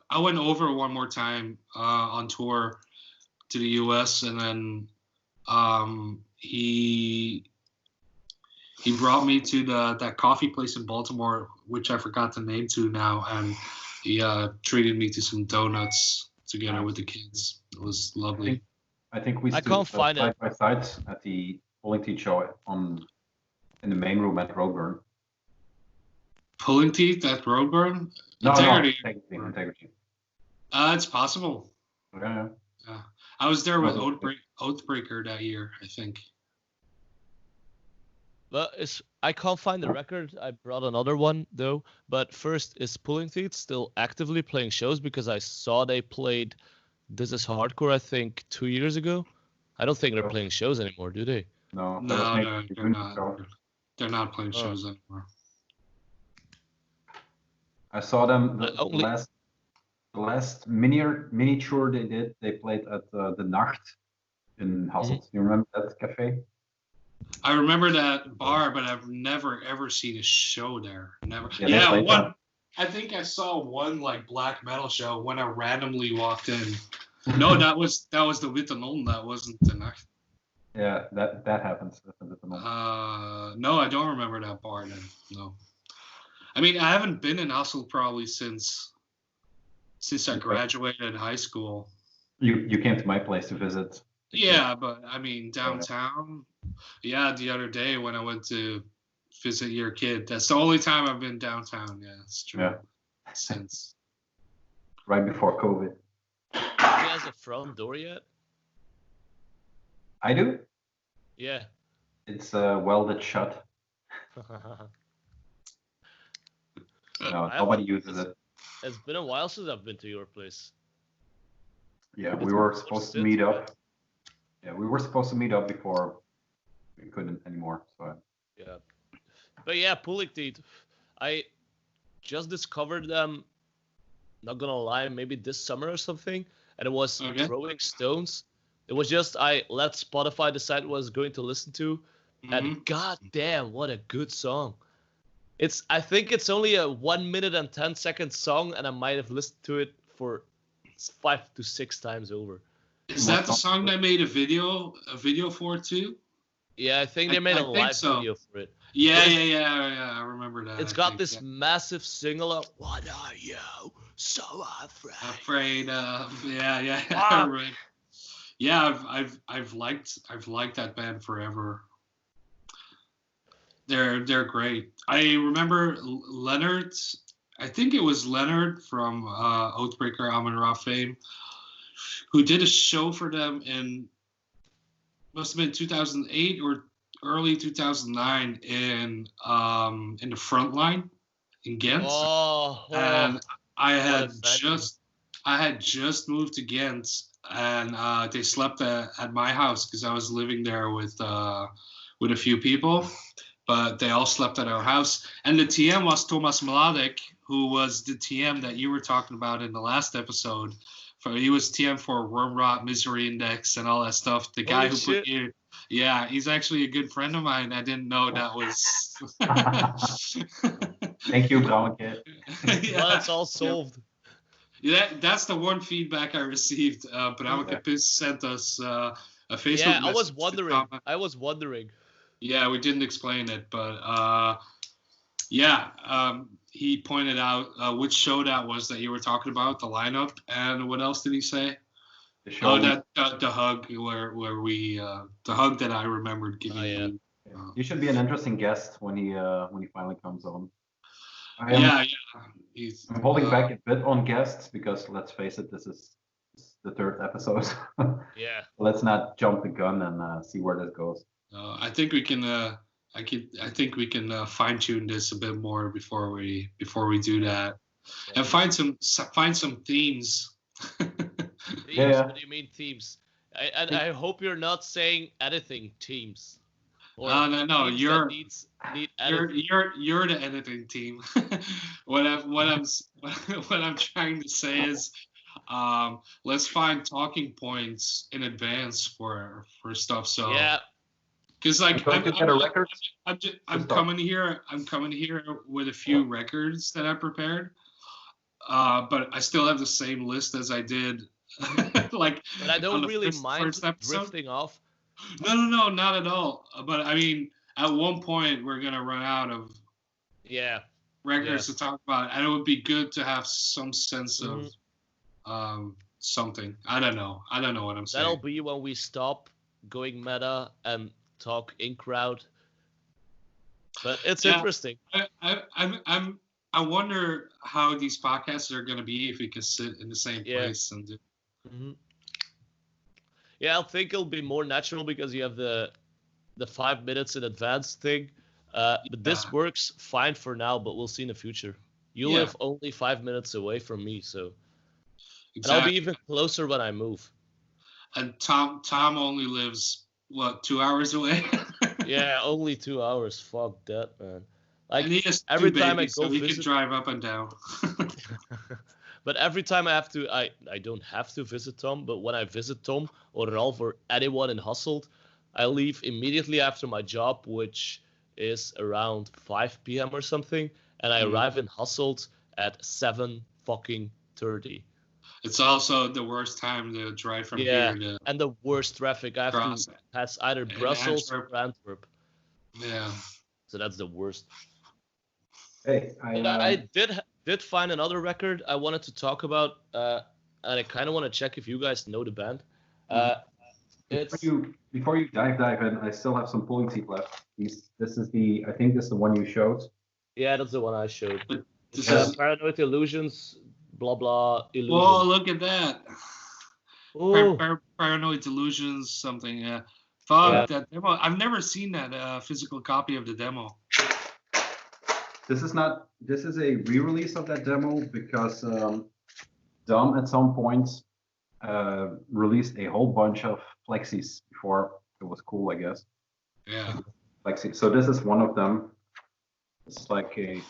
Speaker 2: one more time on tour to the U.S. and then he brought me to that coffee place in Baltimore, which I forgot the name to now, and he treated me to some donuts together with the kids. It was lovely.
Speaker 4: I think we stood side by side at the Pulling Teeth show in the main room at Rubben.
Speaker 2: Pulling Teeth at Rubben?
Speaker 4: No, Integrity.
Speaker 2: It's possible.
Speaker 4: Yeah.
Speaker 2: I was there with Oathbreaker that year, I think.
Speaker 3: But I can't find the record. I brought another one though. But first, is Pulling Teeth still actively playing shows? Because I saw they played This Is Hardcore, I think, 2 years ago. I don't think they're playing shows anymore, do they?
Speaker 2: No, they're not. They're not playing shows anymore.
Speaker 4: I saw them the last miniature they did. They played at the Nacht in Hasselt. Mm-hmm. You remember that cafe?
Speaker 2: I remember that bar, but I've never ever seen a show there. Never.
Speaker 4: Yeah,
Speaker 2: one. I think I saw one like black metal show when I randomly walked in. No, that was the Witte Non. That wasn't the Nacht.
Speaker 4: Yeah, that happens.
Speaker 2: No, I don't remember that bar then. No. I mean, I haven't been in Hasselt probably since I graduated high school.
Speaker 4: You came to my place to visit.
Speaker 2: Yeah, but I mean downtown. Yeah, the other day when I went to visit your kid. That's the only time I've been downtown. Yeah, it's true.
Speaker 4: Yeah.
Speaker 2: Since
Speaker 4: right before COVID.
Speaker 3: Do you guys have a front door yet?
Speaker 4: I do.
Speaker 3: Yeah.
Speaker 4: It's welded shut. No, nobody uses it.
Speaker 3: It's been a while since I've been to your place.
Speaker 4: Yeah, we were supposed to meet up. Yeah, we were supposed to meet up before we couldn't anymore. So.
Speaker 3: Yeah. But yeah, Pulling Teeth. I just discovered them, not gonna lie, maybe this summer or something, and it was
Speaker 2: Okay.
Speaker 3: Throwing Stones. It was just I let Spotify decide what I was going to listen to, and goddamn, what a good song! I think it's only a 1 minute and 10 second song, and I might have listened to it for 5 to 6 times over.
Speaker 2: Is that the song they made a video for too?
Speaker 3: Yeah, I think they made a live
Speaker 2: so.
Speaker 3: video for it.
Speaker 2: Yeah, I remember that.
Speaker 3: It's got this massive single of "What are you so afraid?"
Speaker 2: Afraid of? Yeah. Right. Yeah, I've liked that band forever. They're great. I remember Leonard. I think it was Leonard from Oathbreaker AmenRa fame, who did a show for them in must have been 2008 or early 2009 in the front line in Ghent. And I had just moved to Ghent, and they slept at my house because I was living there with a few people, but they all slept at our house. And the TM was Thomas Mladek, who was the TM that you were talking about in the last episode. He was TM for Wormrot, Misery Index, and all that stuff. The guy who put you, yeah, he's actually a good friend of mine. I didn't know that was.
Speaker 4: Thank you, Brown Kid.
Speaker 3: Well, it's all solved.
Speaker 2: Yeah, that's the one feedback I received. Bramke Piss sent us a Facebook.
Speaker 3: Yeah, I was wondering.
Speaker 2: Yeah, we didn't explain it, but he pointed out which show that was that you were talking about, the lineup, and what else did he say? The show. The hug where we the hug that I remembered giving you.
Speaker 4: You should be an interesting guest when he finally comes on.
Speaker 2: I'm
Speaker 4: holding back a bit on guests because let's face it, this is the 3rd episode.
Speaker 3: Yeah.
Speaker 4: Let's not jump the gun and see where this goes.
Speaker 2: I think we can. I think we can fine tune this a bit more before we do that, and find some themes.
Speaker 4: Yeah.
Speaker 3: What do you mean themes? I hope you're not saying editing teams.
Speaker 2: No. You're the editing team. what I'm trying to say is, let's find talking points in advance for stuff. So
Speaker 3: yeah.
Speaker 2: Because like I'm coming here with a few
Speaker 3: Oh.
Speaker 2: records that I prepared, but I still have the same list as I did. Like,
Speaker 3: but I don't really mind
Speaker 2: first
Speaker 3: drifting off.
Speaker 2: No, not at all. But I mean, at one point we're gonna run out of records to talk about, and it would be good to have some sense of something. I don't know what I'm saying.
Speaker 3: That'll be when we stop going meta and talk in crowd. But it's interesting.
Speaker 2: I wonder how these podcasts are going to be if we can sit in the same place and do.
Speaker 3: Mm-hmm. Yeah, I think it'll be more natural because you have the 5 minutes in advance thing. But this works fine for now, but we'll see in the future. You live only 5 minutes away from me, so and I'll be even closer when I move.
Speaker 2: And Tom only lives 2 hours away?
Speaker 3: Yeah, only 2 hours. Fuck that, man. Like,
Speaker 2: and he has
Speaker 3: every
Speaker 2: babies,
Speaker 3: time I go
Speaker 2: so he
Speaker 3: visit,
Speaker 2: can drive up and down.
Speaker 3: but every time I have to, I don't have to visit Tom, but when I visit Tom or Ralph or anyone in Hasselt, I leave immediately after my job, which is around 5 p.m. or something, and I arrive in Hasselt at 7:30.
Speaker 2: It's also the worst time to drive from here to...
Speaker 3: and the worst traffic. I have to pass either Brussels or Antwerp.
Speaker 2: Yeah.
Speaker 3: So that's the worst.
Speaker 4: Hey,
Speaker 3: I did find another record I wanted to talk about, and I kind of want to check if you guys know the band.
Speaker 4: Before you dive in, I still have some pulling teeth left. I think this is the one you showed.
Speaker 3: Yeah, that's the one I showed.
Speaker 2: Paranoid
Speaker 3: Illusions, blah blah illusions.
Speaker 2: Whoa, look at that. Paranoid Delusions, something. Yeah. Fuck that demo. I've never seen that physical copy of the demo.
Speaker 4: This is a re-release of that demo because Dom at some point released a whole bunch of flexis before it was cool, I guess.
Speaker 2: Yeah.
Speaker 4: Flexi. So this is one of them. It's like a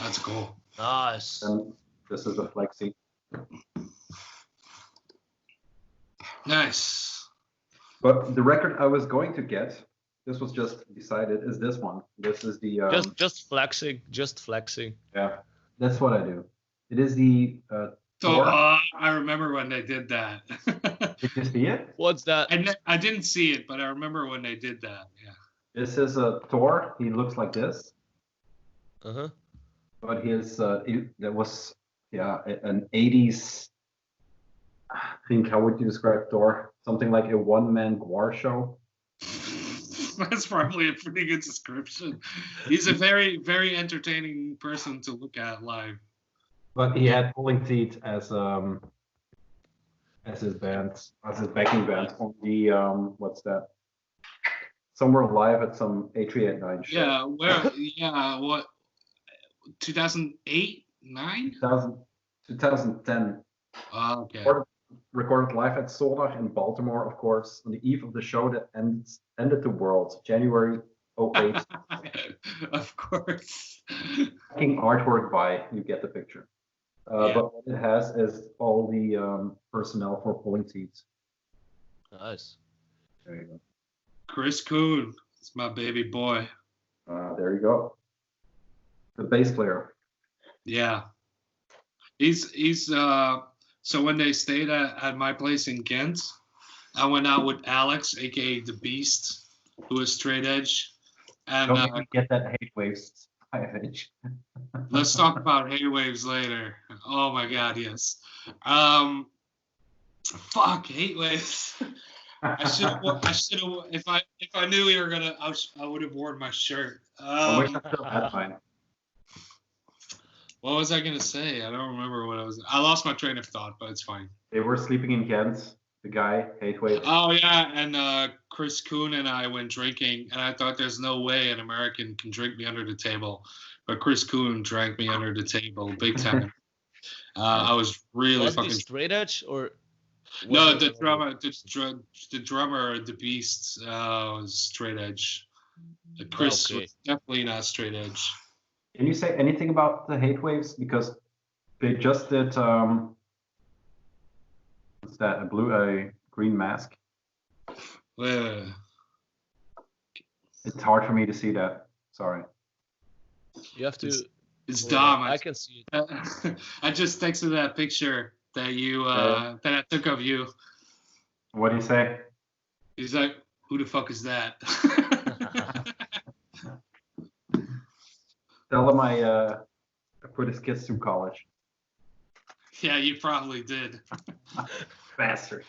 Speaker 2: That's cool.
Speaker 3: Nice.
Speaker 4: And this is a flexi.
Speaker 2: Nice.
Speaker 4: But the record I was going to get, this was just decided, is this one. This is the
Speaker 3: Just flexing. Just flexing.
Speaker 4: yeah. That's what I do. It is the
Speaker 2: So
Speaker 4: Thor.
Speaker 2: I remember when they did that.
Speaker 4: Did you see it?
Speaker 3: What's that?
Speaker 2: I didn't see it, but I remember when they did that. Yeah.
Speaker 4: This is a Thor. He looks like this,
Speaker 3: Uh-huh.
Speaker 4: but his that was an 80s. I think, how would you describe Thor? Something like a one-man war show.
Speaker 2: That's probably a pretty good description. He's a very, very entertaining person to look at live.
Speaker 4: But he had Pulling Teeth as his band, as his backing band on the what's that? Somewhere live at some A389 show.
Speaker 2: Yeah, what 2008, 9?
Speaker 4: 2010.
Speaker 2: Okay.
Speaker 4: Recorded live at Solach in Baltimore, of course, on the eve of the show that ended the world, January 08.
Speaker 2: Of course.
Speaker 4: Fucking artwork by, you get the picture. But what it has is all the personnel for Pulling Teeth.
Speaker 3: Nice.
Speaker 4: There you go.
Speaker 2: Chris Kuhn, it's my baby boy.
Speaker 4: There you go. The bass player.
Speaker 2: Yeah. He's so when they stayed at my place in Ghent, I went out with Alex, aka the Beast, who is straight edge. And
Speaker 4: Don't even get that Hatewaves 5-inch.
Speaker 2: let's talk about Hatewaves later. Oh my god, yes. Fuck Hatewaves. I should have. If I knew we were gonna, I would have worn my shirt.
Speaker 4: I wish I still had mine.
Speaker 2: What was I gonna say? I don't remember what I lost my train of thought, but it's fine.
Speaker 4: They were sleeping in Ghent. The guy, Hatewaves.
Speaker 2: Oh yeah, and Chris Kuhn and I went drinking, and I thought there's no way an American can drink me under the table, but Chris Kuhn drank me under the table, big time. I was really
Speaker 3: Was
Speaker 2: fucking
Speaker 3: he straight edge or?
Speaker 2: no. The drummer, the Beast, was straight edge. Chris
Speaker 3: Okay.
Speaker 2: was definitely not straight edge.
Speaker 4: Can you say anything about the Hatewaves? Because they just did what's that? A green mask. It's hard for me to see that. Sorry.
Speaker 3: You have to.
Speaker 2: It's
Speaker 3: Hold
Speaker 2: Dom.
Speaker 3: on, I can see it.
Speaker 2: I just texted that picture that you that I took of you.
Speaker 4: What do you say?
Speaker 2: He's like, who the fuck is that?
Speaker 4: Tell him I put his kids through college.
Speaker 2: Yeah, you probably did.
Speaker 4: Bastard.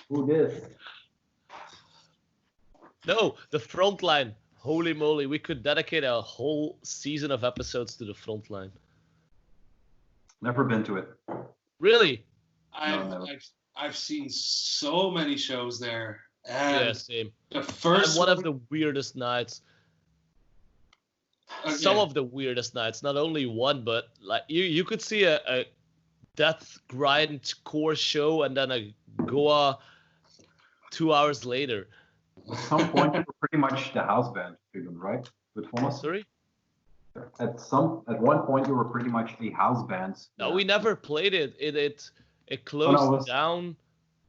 Speaker 4: Who this?
Speaker 3: No, the front line. Holy moly, we could dedicate a whole season of episodes to the front line.
Speaker 4: Never been to it.
Speaker 3: Really?
Speaker 2: I've seen so many shows there. And
Speaker 3: Yeah, same.
Speaker 2: the first
Speaker 3: And one of the weirdest nights. Some
Speaker 2: yeah.
Speaker 3: of the weirdest nights. Not only one, but like you could see a death grind core show and then a Goa 2 hours later.
Speaker 4: At some point, you were pretty much the house band, Ruben, right? With Thomas?
Speaker 3: Sorry?
Speaker 4: At one point, you were pretty much the house band.
Speaker 3: No, we never played it. It closed down.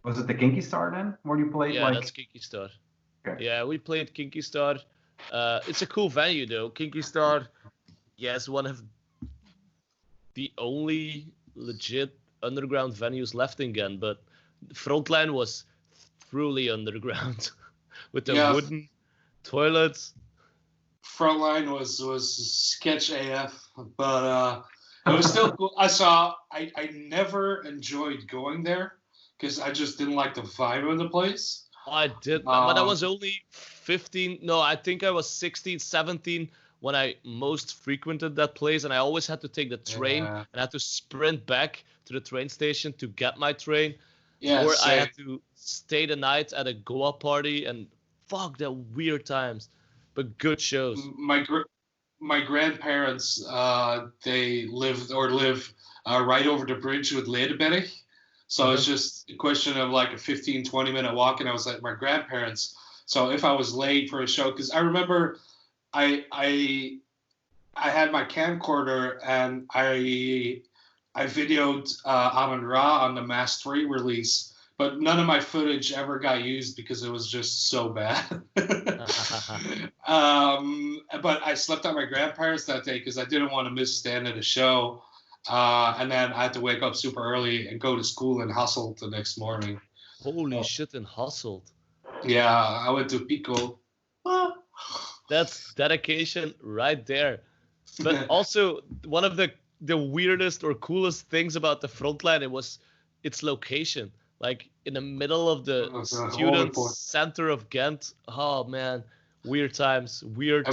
Speaker 4: Was it the Kinky Star then? Where you played
Speaker 3: Yeah,
Speaker 4: like...
Speaker 3: that's Kinky Star.
Speaker 4: Okay.
Speaker 3: Yeah, we played Kinky Star. It's a cool venue though. Kinky Star, yes, one of the only legit underground venues left in Ghent, but Frontline was truly underground with the wooden toilets.
Speaker 2: Frontline was sketch AF, but it was still cool. I never enjoyed going there because I just didn't like the vibe of the place.
Speaker 3: I did, but I was only 15. No, I think I was 16, 17 when I most frequented that place, and I always had to take the train and I had to sprint back to the train station to get my train.
Speaker 2: Yeah,
Speaker 3: or
Speaker 2: same.
Speaker 3: I had to stay the night at a Goa party, and fuck, that weird times, but good shows.
Speaker 2: My grandparents, they live right over the bridge with Ledenberg. So it's just a question of like a 15, 20-minute walk, and I was at my grandparents. So if I was late for a show, because I remember I had my camcorder and I videoed AmenRa on the Mass 3 release, but none of my footage ever got used because it was just so bad. But I slept at my grandparents that day because I didn't want to miss the end of the show. And then I had to wake up super early and go to school and hustle the next morning.
Speaker 3: Holy shit, and hustled.
Speaker 2: Yeah, I went to Pico.
Speaker 3: That's dedication right there. But also, one of the weirdest or coolest things about the Frontline, it was its location. Like in the middle of the student center of Ghent. Oh man, weird times, weird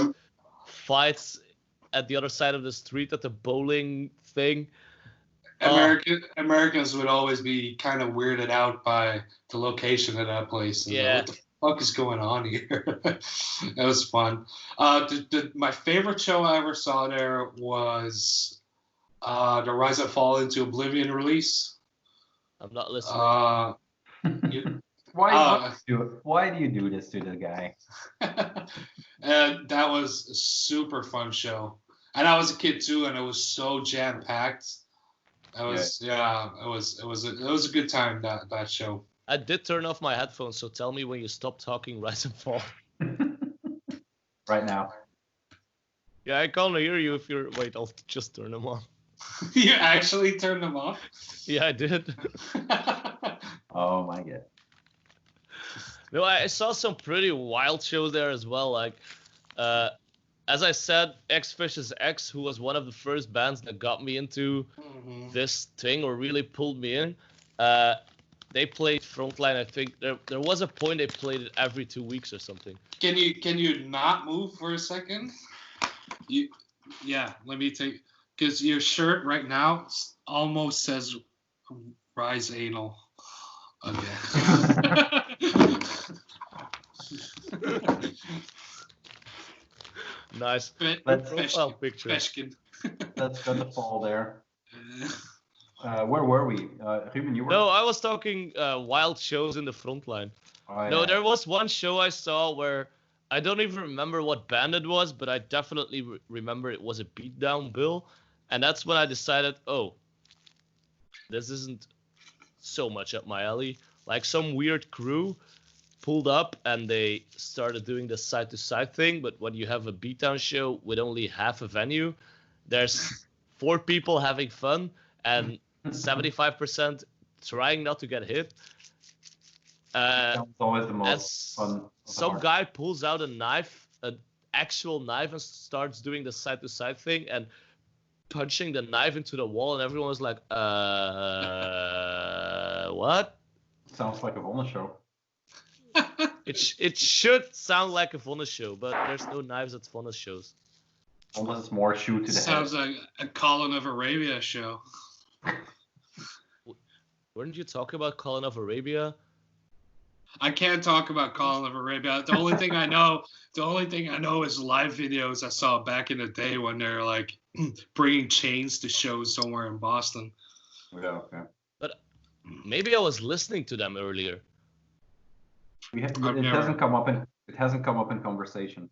Speaker 3: fights at the other side of the street at the bowling thing.
Speaker 2: Americans would always be kind of weirded out by the location of that place.
Speaker 3: Yeah.
Speaker 2: What the fuck is going on here? It was fun. My favorite show I ever saw there was the Rise and Fall into Oblivion release.
Speaker 3: I'm not listening.
Speaker 4: Why do you do this to the guy?
Speaker 2: And that was a super fun show. And I was a kid too, and it was so jam packed. It was it was a good time, that show.
Speaker 3: I did turn off my headphones, so tell me when you stop talking Rise and Fall.
Speaker 4: Right now.
Speaker 3: Yeah, I can't hear you if you're... Wait, I'll just turn them on.
Speaker 2: You actually turned them off?
Speaker 3: Yeah, I did.
Speaker 4: Oh my god.
Speaker 3: No, I saw some pretty wild shows there as well. Like, as I said, X Vs X, who was one of the first bands that got me into this thing or really pulled me in. They played Frontline. I think there was a point they played it every 2 weeks or something.
Speaker 2: Can you not move for a second? Let me take, because your shirt right now almost says Rise Anal. Okay.
Speaker 3: Nice.
Speaker 4: Profile
Speaker 3: picture.
Speaker 4: That's gonna fall there. Where were we? Rubben, you were?
Speaker 3: No, I was talking wild shows in the Frontline.
Speaker 4: Oh,
Speaker 3: No,
Speaker 4: yeah.
Speaker 3: there was one show I saw where I don't even remember what band it was, but I definitely remember it was a Beatdown bill. And that's when I decided, oh, this isn't so much up my alley. Like some weird crew pulled up and they started doing the side-to-side thing. But when you have a Beatdown show with only half a venue, there's 4 people having fun and 75% trying not to get hit.
Speaker 4: That's always the most fun.
Speaker 3: Some guy pulls out a knife, an actual knife, and starts doing the side-to-side thing and punching the knife into the wall, and everyone was like, what?
Speaker 4: Sounds like a Vonne show.
Speaker 3: It should sound like a Vonne show, but there's no knives at Vonne shows.
Speaker 4: Almost it's more shoot to the
Speaker 2: Sounds
Speaker 4: head.
Speaker 2: like a Colin of Arabia show.
Speaker 3: Weren't you talking about Colin of Arabia?
Speaker 2: I can't talk about Colin of Arabia. The only thing I know is live videos I saw back in the day when they're like bringing chains to shows somewhere in Boston.
Speaker 4: Yeah, okay.
Speaker 3: But maybe I was listening to them earlier.
Speaker 4: It hasn't come up in conversation.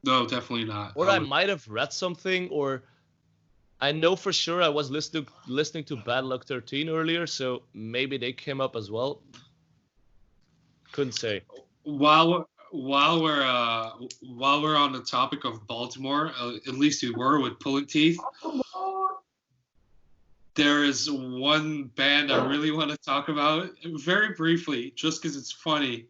Speaker 2: No, definitely not.
Speaker 3: Or I might have read something, or I know for sure I was listening to Bad Luck 13 earlier, so maybe they came up as well. Couldn't say.
Speaker 2: While we're on the topic of Baltimore, at least we were with Pulling Teeth. There is one band I really want to talk about very briefly, just because it's funny.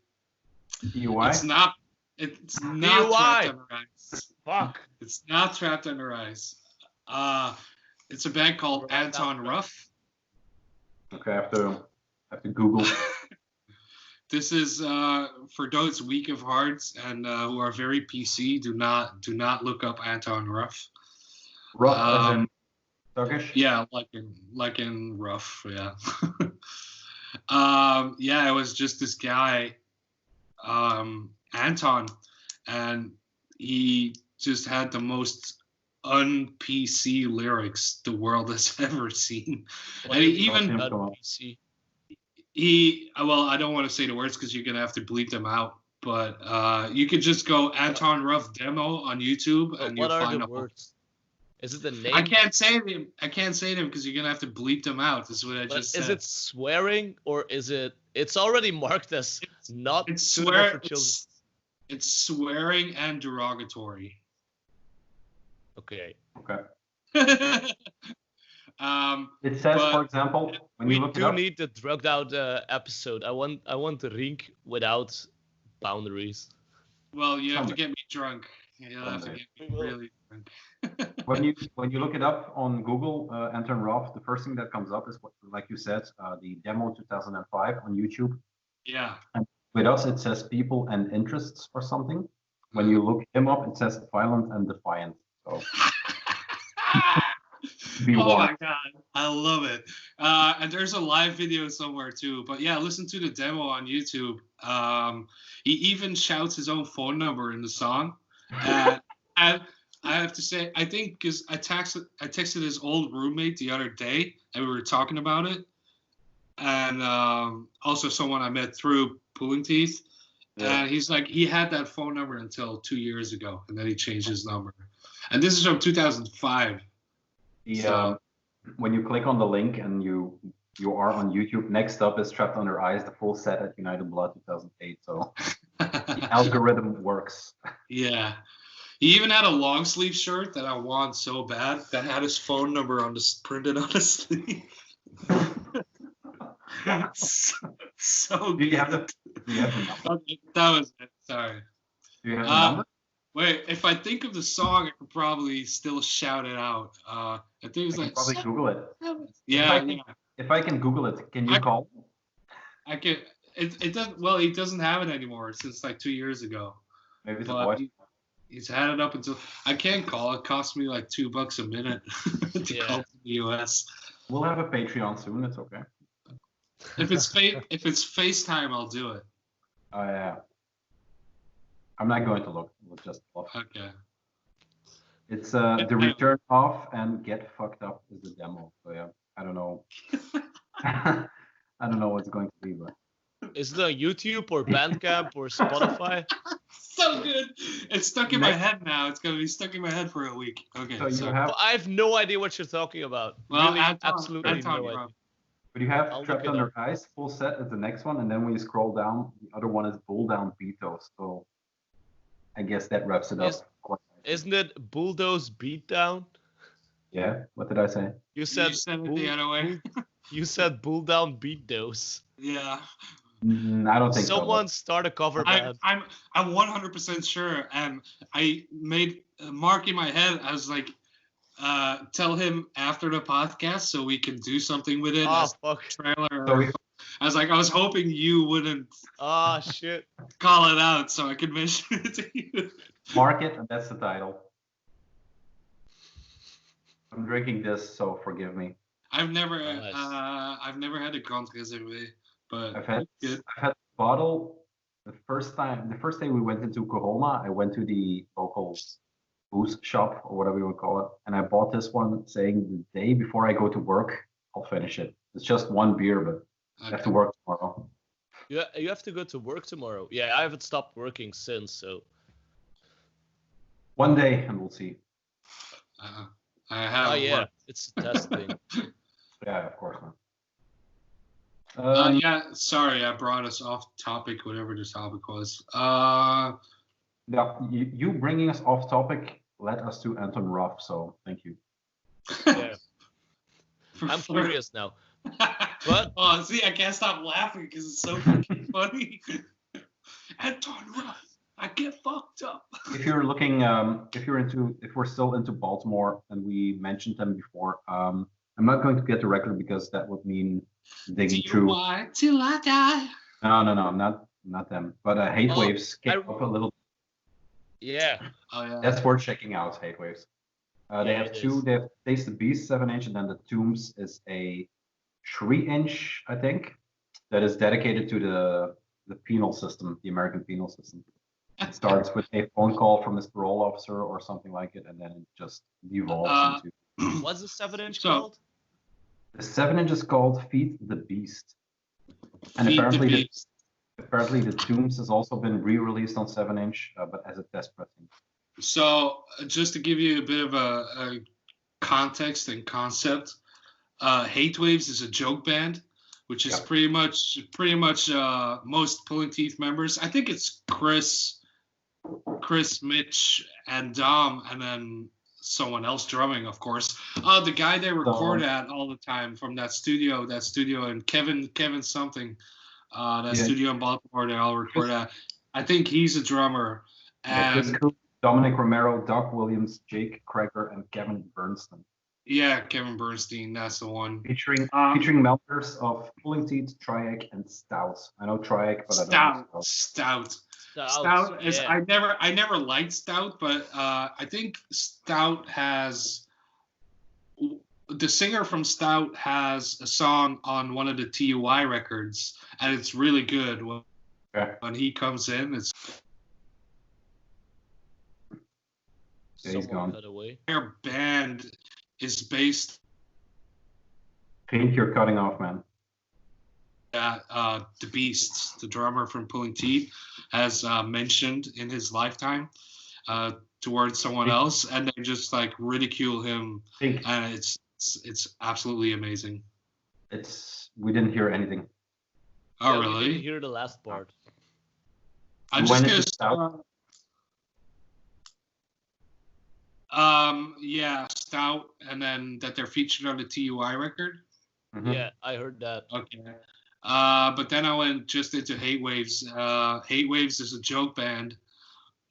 Speaker 4: UI?
Speaker 2: It's not Trapped Under Ice.
Speaker 3: Fuck.
Speaker 2: It's not Trapped Under Ice. It's a band called Anton Rough.
Speaker 4: Okay, I have to Google.
Speaker 2: This is for those weak of hearts and who are very PC. Do not look up Anton Rough.
Speaker 4: Rough as in thuggish?
Speaker 2: Yeah, like in Rough. Yeah. It was just this guy, Anton, and he just had the most un-PC lyrics the world has ever seen. And he even
Speaker 3: un-PC.
Speaker 2: I don't want to say the words because you're gonna have to bleep them out, But you could just go Anton Rough demo on YouTube, and you'll
Speaker 3: What are
Speaker 2: find
Speaker 3: the
Speaker 2: a
Speaker 3: words? Is it the name?
Speaker 2: I can't say them. I can't say them because you're gonna have to bleep them out. This is what I
Speaker 3: But
Speaker 2: just said.
Speaker 3: is it swearing or is it? It's already marked as not
Speaker 2: It's
Speaker 3: suitable for children.
Speaker 2: It's swearing and derogatory.
Speaker 3: Okay.
Speaker 4: Okay.
Speaker 2: It
Speaker 4: It says, for example, when you
Speaker 3: We
Speaker 4: look it
Speaker 3: do
Speaker 4: up,
Speaker 3: need the drugged out episode. I want the Rienk without boundaries.
Speaker 2: Well, you have to
Speaker 4: Someday.
Speaker 2: get me drunk. You'll have to
Speaker 4: Someday.
Speaker 2: get me really drunk.
Speaker 4: when you look it up on Google, Anton Rough, the first thing that comes up is what, like you said, the demo 2005 on YouTube.
Speaker 2: Yeah.
Speaker 4: With us, it says people and interests or something. When you look him up, it says violent and defiant. So be
Speaker 2: Oh
Speaker 4: warned.
Speaker 2: my god, I love it. And there's a live video somewhere too. But yeah, listen to the demo on YouTube. He even shouts his own phone number in the song. And I have to say, I think because I texted his old roommate the other day, and we were talking about it. And also someone I met through Pulling Teeth.
Speaker 4: Yeah.
Speaker 2: And he's like, he had that phone number until 2 years ago, and then he changed his number. And this is from 2005. So-
Speaker 4: When you click on the link and you are on YouTube, next up is Trapped Under Ice, the full set at United Blood 2008. So the algorithm works.
Speaker 2: Yeah. He even had a long sleeve shirt that I want so bad that had his phone number printed on the sleeve. so
Speaker 4: Do you have
Speaker 2: good.
Speaker 4: the number?
Speaker 2: Okay, that was it. Sorry.
Speaker 4: Do you have the number?
Speaker 2: Wait, if I think of the song, I could probably still shout it out. I think it's
Speaker 4: I
Speaker 2: like
Speaker 4: can probably Google it.
Speaker 2: Yeah,
Speaker 4: If I can Google it, can you call?
Speaker 2: I could. It doesn't. Well, he doesn't have it anymore since like 2 years ago.
Speaker 4: Maybe it's a
Speaker 2: But
Speaker 4: voice.
Speaker 2: he's had it up until I can't call. It costs me like $2 a minute to
Speaker 3: Yeah.
Speaker 2: call to the US.
Speaker 4: We'll have a Patreon soon. It's okay.
Speaker 2: If it's FaceTime, I'll do it.
Speaker 4: Yeah. I'm not going to look. We'll just look.
Speaker 2: Okay.
Speaker 4: It's the return off and get fucked up is the demo. So yeah, I don't know. I don't know what's going to be, but
Speaker 3: Is it on YouTube or Bandcamp or Spotify?
Speaker 2: So good. It's stuck in my head now. It's gonna be stuck in my head for a week. Okay.
Speaker 4: so you
Speaker 2: sorry.
Speaker 4: have,
Speaker 3: Well, I have no idea what you're talking about.
Speaker 2: Well,
Speaker 3: really, absolutely
Speaker 2: Anton
Speaker 3: no idea.
Speaker 2: Rough.
Speaker 4: but you have
Speaker 3: I'll look
Speaker 4: Trapped
Speaker 3: it
Speaker 4: Under Ice full set is the next one, and then when you scroll down, the other one is Bulldown Beatdoze. So I guess that wraps it up.
Speaker 3: Is-
Speaker 4: quite nicely.
Speaker 3: Isn't it Bulldoze Beatdown?
Speaker 4: Yeah. What did I say?
Speaker 3: You
Speaker 2: You
Speaker 3: said
Speaker 2: said it the other way.
Speaker 3: You said Bulldown Beatdoze.
Speaker 2: Yeah.
Speaker 4: I don't think
Speaker 3: Someone start a cover band.
Speaker 2: I'm 100% sure, and I made a mark in my head. I was like, tell him after the podcast so we can do something with it
Speaker 3: Oh
Speaker 2: as
Speaker 3: fuck.
Speaker 2: a trailer.
Speaker 4: So. So
Speaker 2: I was hoping you wouldn't
Speaker 3: Ah shit.
Speaker 2: call it out so I could mention it to you.
Speaker 4: mark it, and that's the title. I'm drinking this, so forgive me.
Speaker 2: I've never
Speaker 3: Nice.
Speaker 2: had a Grand Reservé, but
Speaker 4: I've had
Speaker 2: good.
Speaker 4: a bottle the first day we went into Corona. I went to the local booze shop or whatever you would call it, and I bought this one saying the day before I go to work, I'll finish it. It's just one beer, but I have to work tomorrow.
Speaker 3: You have to go to work tomorrow. Yeah, I haven't stopped working since, so
Speaker 4: One day, and we'll see.
Speaker 2: I have.
Speaker 3: oh yeah,
Speaker 2: worked.
Speaker 3: it's a test thing.
Speaker 4: Yeah, of course not.
Speaker 2: Yeah, sorry, I brought us off topic, whatever the topic was.
Speaker 4: Yeah, you bringing us off topic led us to Anton Rough, so thank you.
Speaker 3: Yeah. I'm curious now. What?
Speaker 2: Oh, see, I can't stop laughing because it's so fucking funny. Anton Rough, I get fucked up.
Speaker 4: If you're looking, if we're still into Baltimore, and we mentioned them before, I'm not going to get the record because that would mean digging through.
Speaker 2: Why till I die?
Speaker 4: No, not them. But Hatewaves came up a little.
Speaker 3: Yeah.
Speaker 2: Oh yeah.
Speaker 4: That's worth checking out. Hatewaves. They
Speaker 3: Yeah,
Speaker 4: have
Speaker 3: it
Speaker 4: two.
Speaker 3: is.
Speaker 4: They have Taste the Beast 7-inch, and then the Tombs is a 3-inch, I think, that is dedicated to the penal system, the American penal system. It starts with a phone call from his parole officer or something like it, and then it just devolves into.
Speaker 3: What's the 7-inch
Speaker 2: So-
Speaker 3: called?
Speaker 4: The 7-inch is called Feed the Beast, and
Speaker 2: Feed the
Speaker 4: apparently
Speaker 2: beast.
Speaker 4: Apparently, the Tombs has also been re-released on 7-inch, but as a test pressing.
Speaker 2: So just to give you a bit of a context and concept, Hatewaves is a joke band, which is pretty much most Pulling Teeth members. I think it's Chris, Mitch, and Dom, and then someone else drumming, of course. The guy they record at all the time from that studio, and Kevin something, studio in Baltimore they all record at. I think he's a drummer. And
Speaker 4: Dominic Romero, Doc Williams, Jake Kreger, and Kevin Bernstein.
Speaker 2: Yeah, Kevin Bernstein, that's the one.
Speaker 4: Featuring members of Pulling Teeth, Triac, and Stout. I know Triac, but I don't know
Speaker 2: Stout. Stout is I never liked Stout, but I think Stout has the singer from Stout has a song on one of the TUI records, and it's really good when he comes in. It's
Speaker 4: he's gone.
Speaker 2: Their band is based.
Speaker 4: I think you're cutting off, man.
Speaker 2: The Beast, the drummer from Pulling Teeth, has mentioned in his lifetime towards someone else, and they just like ridicule him, and it's absolutely amazing.
Speaker 4: We didn't hear anything.
Speaker 2: Oh, really?
Speaker 3: We didn't hear the last part.
Speaker 2: I'm just gonna start. Stout, and then that they're featured on the TUI record.
Speaker 3: Mm-hmm. Yeah, I heard that.
Speaker 2: Okay. But then I went just into Hatewaves. Hatewaves is a joke band,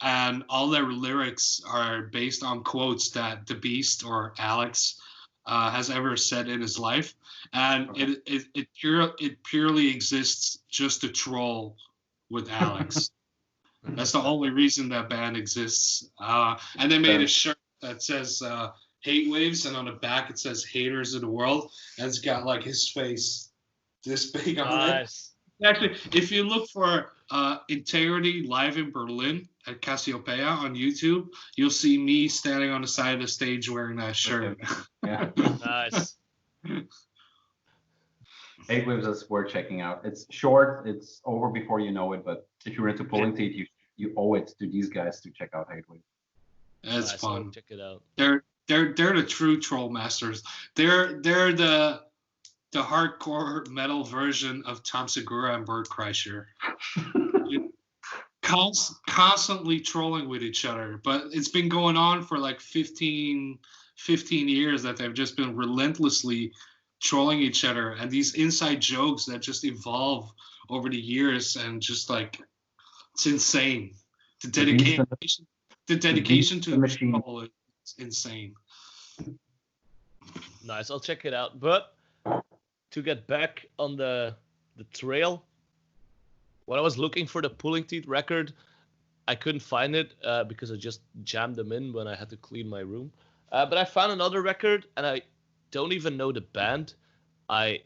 Speaker 2: and all their lyrics are based on quotes that the Beast or Alex has ever said in his life, and it purely exists just to troll with Alex. That's the only reason that band exists. And they made a shirt that says Hatewaves, and on the back it says Haters of the World, and it's got like his face this big on it. Actually, if you look for Integrity live in Berlin at Cassiopeia on YouTube, you'll see me standing on the side of the stage wearing that shirt.
Speaker 4: Yeah.
Speaker 3: Nice.
Speaker 4: Hatewaves is worth checking out. It's short, it's over before you know it, but if you're into Pulling Teeth, you owe it to these guys to check out Hatewaves.
Speaker 2: That's fun.
Speaker 3: So check it out.
Speaker 2: They're the true troll masters. They're the hardcore metal version of Tom Segura and Bert Kreischer. Constantly trolling with each other, but it's been going on for like 15 years that they've just been relentlessly trolling each other, and these inside jokes that just evolve over the years, and just like it's insane. The dedication to the machine is insane.
Speaker 3: Nice, I'll check it out. But to get back on the trail, when I was looking for the Pulling Teeth record, I couldn't find it because I just jammed them in when I had to clean my room. But I found another record, and I don't even know the band. I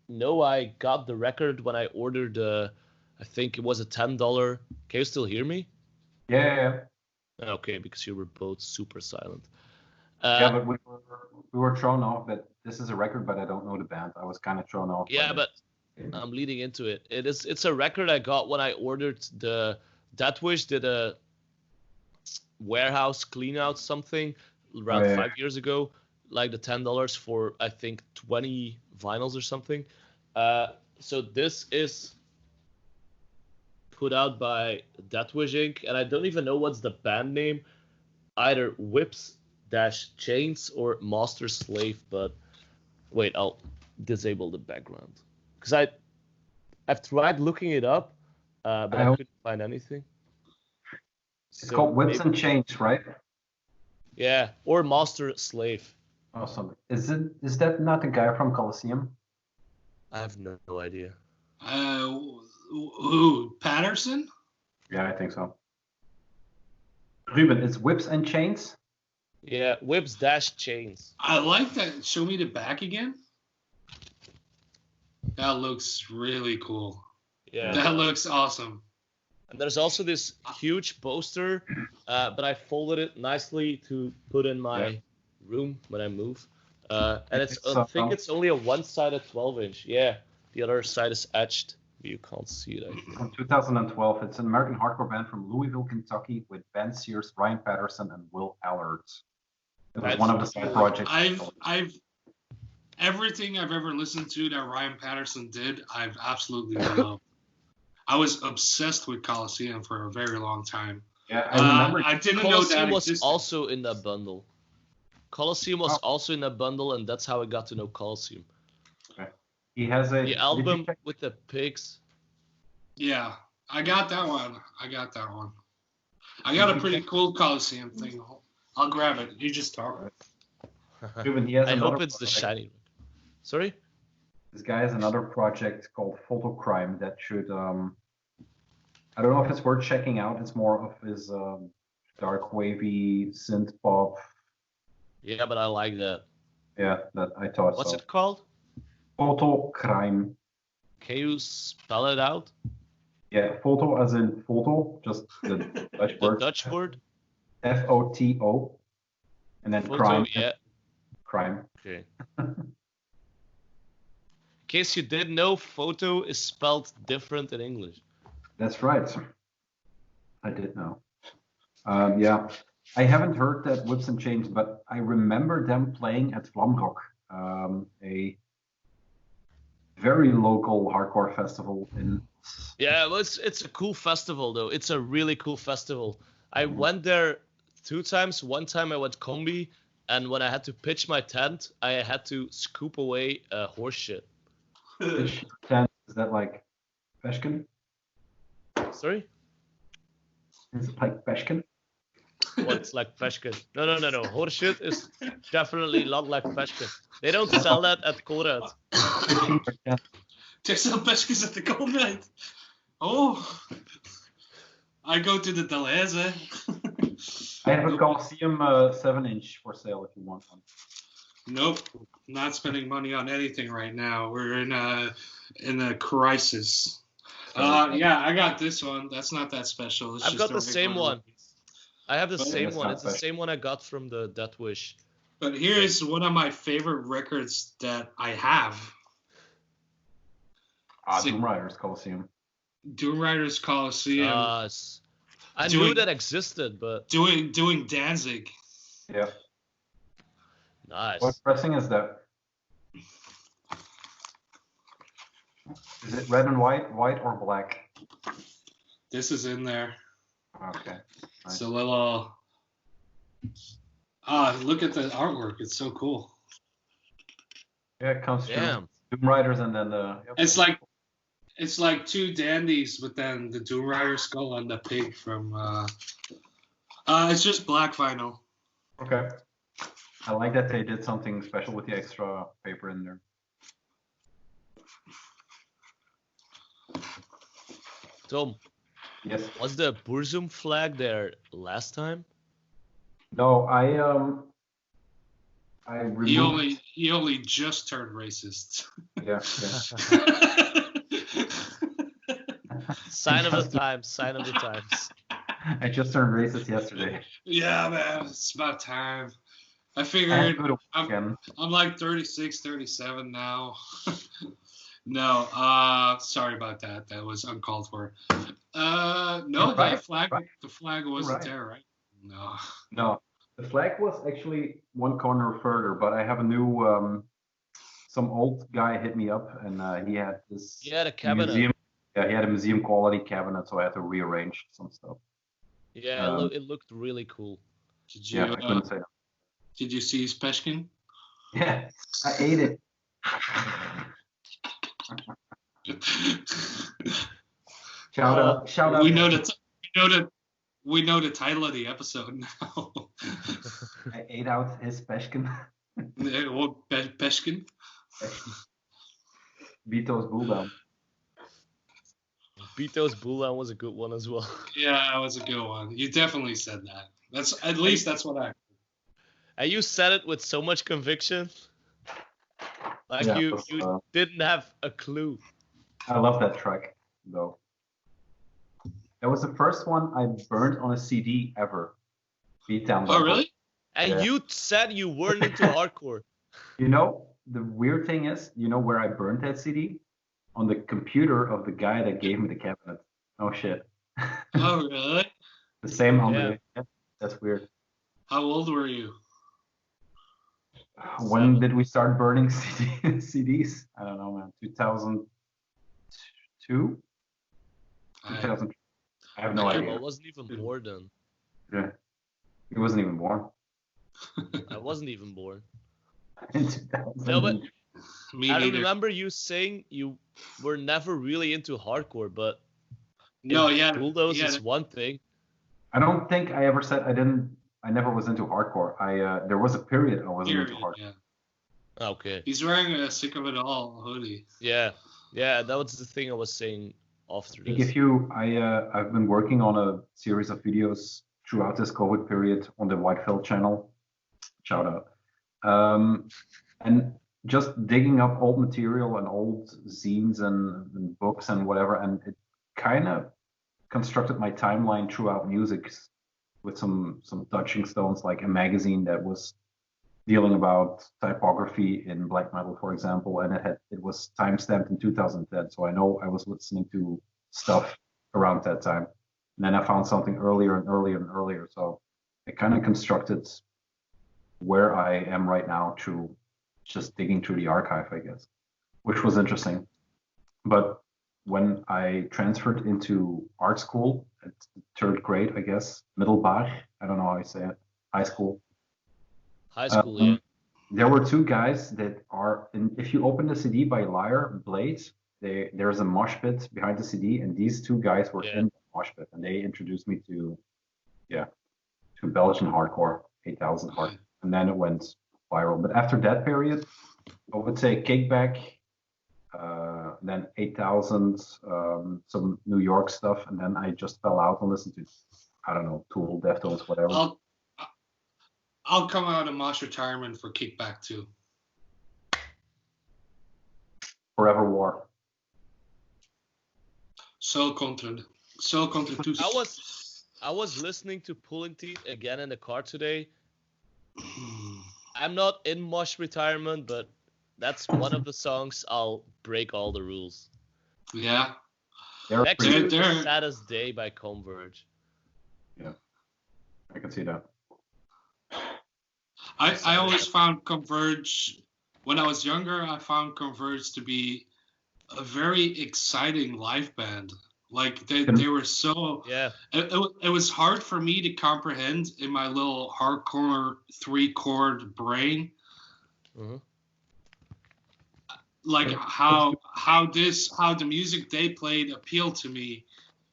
Speaker 3: know I got the record when I ordered I think it was a $10. Can you still hear me?
Speaker 4: Yeah.
Speaker 3: Okay, because you were both super silent.
Speaker 4: But we were thrown off that this is a record, but I don't know the band. I was kind of thrown off.
Speaker 3: Yeah, but I'm leading into it. It's a record I got when I ordered the Deathwish did a warehouse clean out something around 5 years ago, like the $10 for I think 20 vinyls or something. So this is put out by Deathwish Inc. and I don't even know what's the band name, either Whips-Chains or Master Slave. But wait, I'll disable the background because I've tried looking it up, but I couldn't find anything.
Speaker 4: It's called Whips and Chains, right?
Speaker 3: Yeah, or Master Slave.
Speaker 4: Awesome. Is that not the guy from Coliseum?
Speaker 3: I have no idea.
Speaker 2: Who? Patterson?
Speaker 4: Yeah, I think so. Rubben, it's Whips and Chains?
Speaker 3: Yeah, Whips-Chains.
Speaker 2: I like that. Show me the back again. That looks really cool.
Speaker 3: Yeah.
Speaker 2: That looks awesome.
Speaker 3: And there's also this huge poster, but I folded it nicely to put in my room when I move. And I think it's only a one-sided 12-inch. Yeah, the other side is etched You can't see it, I think.
Speaker 4: From 2012, it's an American hardcore band from Louisville, Kentucky, with Ben Sears, Ryan Patterson, and Will Allard. It was
Speaker 3: That's
Speaker 4: one of the side projects.
Speaker 2: I've everything I've ever listened to that Ryan Patterson did, I've absolutely loved. I was obsessed with Coliseum for a very long time.
Speaker 4: Yeah, I remember.
Speaker 2: I didn't know
Speaker 3: Colosseum
Speaker 2: that
Speaker 3: was
Speaker 2: existed.
Speaker 3: also in that bundle. Colosseum was also in that bundle, and that's how I got to know Colosseum.
Speaker 4: Okay. He has a
Speaker 3: The album with the pigs.
Speaker 2: Yeah, I got that one. I got a pretty cool Coliseum thing. I'll grab it. You just talk.
Speaker 4: Ruben, he has
Speaker 3: I
Speaker 4: another
Speaker 3: hope it's the
Speaker 4: project.
Speaker 3: shiny one. Sorry?
Speaker 4: This guy has another project called Photocrime that should I don't know if it's worth checking out. It's more of his dark wavy synth pop.
Speaker 3: Yeah, but I like that.
Speaker 4: Yeah, that I thought.
Speaker 3: What's
Speaker 4: so.
Speaker 3: it called?
Speaker 4: Photocrime.
Speaker 3: Can you spell it out?
Speaker 4: Yeah, photo as in photo, just the Dutch
Speaker 3: The
Speaker 4: word.
Speaker 3: Dutch word?
Speaker 4: Photo, and then
Speaker 3: Photo,
Speaker 4: crime.
Speaker 3: yeah.
Speaker 4: Crime.
Speaker 3: Okay. In case you didn't know, photo is spelled different in English.
Speaker 4: That's right. I did know. Yeah, I haven't heard that Whips and Chains, but I remember them playing at Vlamrock, a very local hardcore festival in.
Speaker 3: Yeah, well, it's a cool festival though. It's a really cool festival. I went there 2 times. One time I went combi, and when I had to pitch my tent, I had to scoop away horse shit.
Speaker 4: Which tent is that like Peshkin?
Speaker 3: Sorry?
Speaker 4: Is it like Peshkin?
Speaker 3: What's like Peshkin? No. Horse shit is definitely not like Peshkin. They don't sell that at Colruyt.
Speaker 4: 15%.
Speaker 2: There's some Peshkins at the Colruyt. Oh, I go to the Delhaize.
Speaker 4: I have a Coliseum 7-inch for sale if you want one.
Speaker 2: Nope, not spending money on anything right now. We're in a crisis. Yeah, I got this one. That's not that special. It's
Speaker 3: I've
Speaker 2: just
Speaker 3: got
Speaker 2: a
Speaker 3: the same
Speaker 2: regular
Speaker 3: one. I have the
Speaker 2: But
Speaker 3: same
Speaker 4: it's
Speaker 3: one.
Speaker 4: not
Speaker 3: It's the
Speaker 4: special.
Speaker 3: same one I got from the Death Wish.
Speaker 2: But here's one of my favorite records that I have.
Speaker 4: Doom Riders Coliseum.
Speaker 2: Doom Riders Coliseum.
Speaker 3: I knew that existed, but
Speaker 2: doing Danzig.
Speaker 4: Yeah.
Speaker 3: nice.
Speaker 4: What pressing is that? Is it red and white or black?
Speaker 2: This is in there.
Speaker 4: Okay.
Speaker 2: It's a little. Look at the artwork. It's so cool.
Speaker 4: Yeah, it comes through.
Speaker 3: Damn.
Speaker 4: Doom Riders and then the. Yep.
Speaker 2: It's like 2 dandies, but then the Doom Rider skull and the pig from. It's just black vinyl.
Speaker 4: Okay. I like that they did something special with the extra paper in there.
Speaker 3: Tom,
Speaker 4: Yes.
Speaker 3: was the Burzum flag there last time?
Speaker 4: No, I removed.
Speaker 2: He only just turned racist.
Speaker 4: Yeah.
Speaker 3: Sign of the times. Sign of the times.
Speaker 4: I just turned racist yesterday.
Speaker 2: Yeah, man, it's about time. I
Speaker 4: I
Speaker 2: figured
Speaker 4: have to go to work again.
Speaker 2: I'm like 36, 37 now. No, sorry about that. That was uncalled for. No,
Speaker 4: Right,
Speaker 2: the flag wasn't
Speaker 4: right.
Speaker 2: there, right? No.
Speaker 4: No, the flag was actually one corner further, but I have a new. Some old guy hit me up, and he had this.
Speaker 3: Yeah, the cabinet.
Speaker 4: Museum. Yeah, he had a museum quality cabinet, so I had to rearrange some stuff.
Speaker 3: Yeah, it looked really cool.
Speaker 2: Did you
Speaker 4: Yeah, I couldn't say that.
Speaker 2: did you see his Peshkin?
Speaker 4: Yeah, I ate it. Shout out.
Speaker 2: We know the title of the episode now.
Speaker 4: I ate out his Peshkin.
Speaker 2: What Peshkin?
Speaker 4: Beatdoze Bulldown.
Speaker 3: Beatdoze Bulldown was a good one as well.
Speaker 2: Yeah, that was a good one. You definitely said that. That's what I.
Speaker 3: And you said it with so much conviction. Like
Speaker 4: Yeah,
Speaker 3: you
Speaker 4: that's,
Speaker 3: didn't have a clue.
Speaker 4: I love that track, though. That was the first one I burned on a CD ever. Beatdown.
Speaker 2: Oh, really?
Speaker 3: And
Speaker 4: Yeah.
Speaker 3: you said you weren't into hardcore.
Speaker 4: You know, the weird thing is, you know where I burned that CD? on the computer of the guy that gave me the cabinet. Oh shit.
Speaker 2: Oh, really?
Speaker 4: The same on
Speaker 3: Yeah.
Speaker 4: the. That's weird.
Speaker 2: How old were you?
Speaker 4: When
Speaker 3: 7.
Speaker 4: did we start burning CDs? I don't know, man. 2002? 2000. I have no
Speaker 2: I
Speaker 3: Well,
Speaker 4: idea.
Speaker 3: I wasn't even born then.
Speaker 4: Yeah. He wasn't even born.
Speaker 3: I wasn't even born.
Speaker 4: In 2000.
Speaker 3: No, but
Speaker 2: Me
Speaker 3: I
Speaker 2: neither.
Speaker 3: remember you saying you were never really into hardcore, but
Speaker 2: No,
Speaker 3: if
Speaker 2: yeah,
Speaker 3: Bulldoze
Speaker 2: yeah.
Speaker 3: is one thing.
Speaker 4: I don't think I ever said I didn't. I never was into hardcore. There was a period I wasn't into
Speaker 2: Period.
Speaker 4: hardcore.
Speaker 2: Yeah.
Speaker 3: Okay.
Speaker 2: He's wearing a sick of it all hoodie.
Speaker 3: Yeah. Yeah, that was the thing I was saying after
Speaker 4: I think
Speaker 3: this.
Speaker 4: I've been working on a series of videos throughout this COVID period on the Whitefield channel. Shout out. And just digging up old material and old zines and books and whatever, and it kind of constructed my timeline throughout music with some touching stones, like a magazine that was dealing about typography in black metal, for example, and it was timestamped in 2010. So I know I was listening to stuff around that time. And then I found something earlier and earlier and earlier. So it kind of constructed where I am right now through just digging through the archive, I guess, which was interesting. But when I transferred into art school at third grade, I guess, Middelbaar, I don't know how you say it, high school.
Speaker 3: High school, yeah.
Speaker 4: There were two guys that are, if you open the CD by Liar Blade, there's a mosh pit behind the CD, and these two guys were
Speaker 3: Yeah.
Speaker 4: in the mosh pit, and they introduced me to Belgian hardcore, 8000 hardcore, and then it went viral. But after that period, I would say Kickback, then 8000, some New York stuff, and then I just fell out and listened to, I don't know, Tool, Deftones, whatever.
Speaker 2: I'll come out of Mosh retirement for Kickback too.
Speaker 4: Forever War.
Speaker 2: So contra tous.
Speaker 3: I was listening to Pulling Teeth again in the car today. I'm not in Mosh retirement, but that's one of the songs I'll break all the rules.
Speaker 2: Yeah.
Speaker 3: Next to
Speaker 2: They're-
Speaker 3: The Saddest Day by Converge.
Speaker 4: Yeah, I can see that.
Speaker 2: I always found Converge, when I was younger, I found Converge to be a very exciting live band. Like they were so,
Speaker 3: Yeah.
Speaker 2: it was hard for me to comprehend in my little hardcore 3-chord brain.
Speaker 3: Mhm.
Speaker 2: Like how the music they played appealed to me,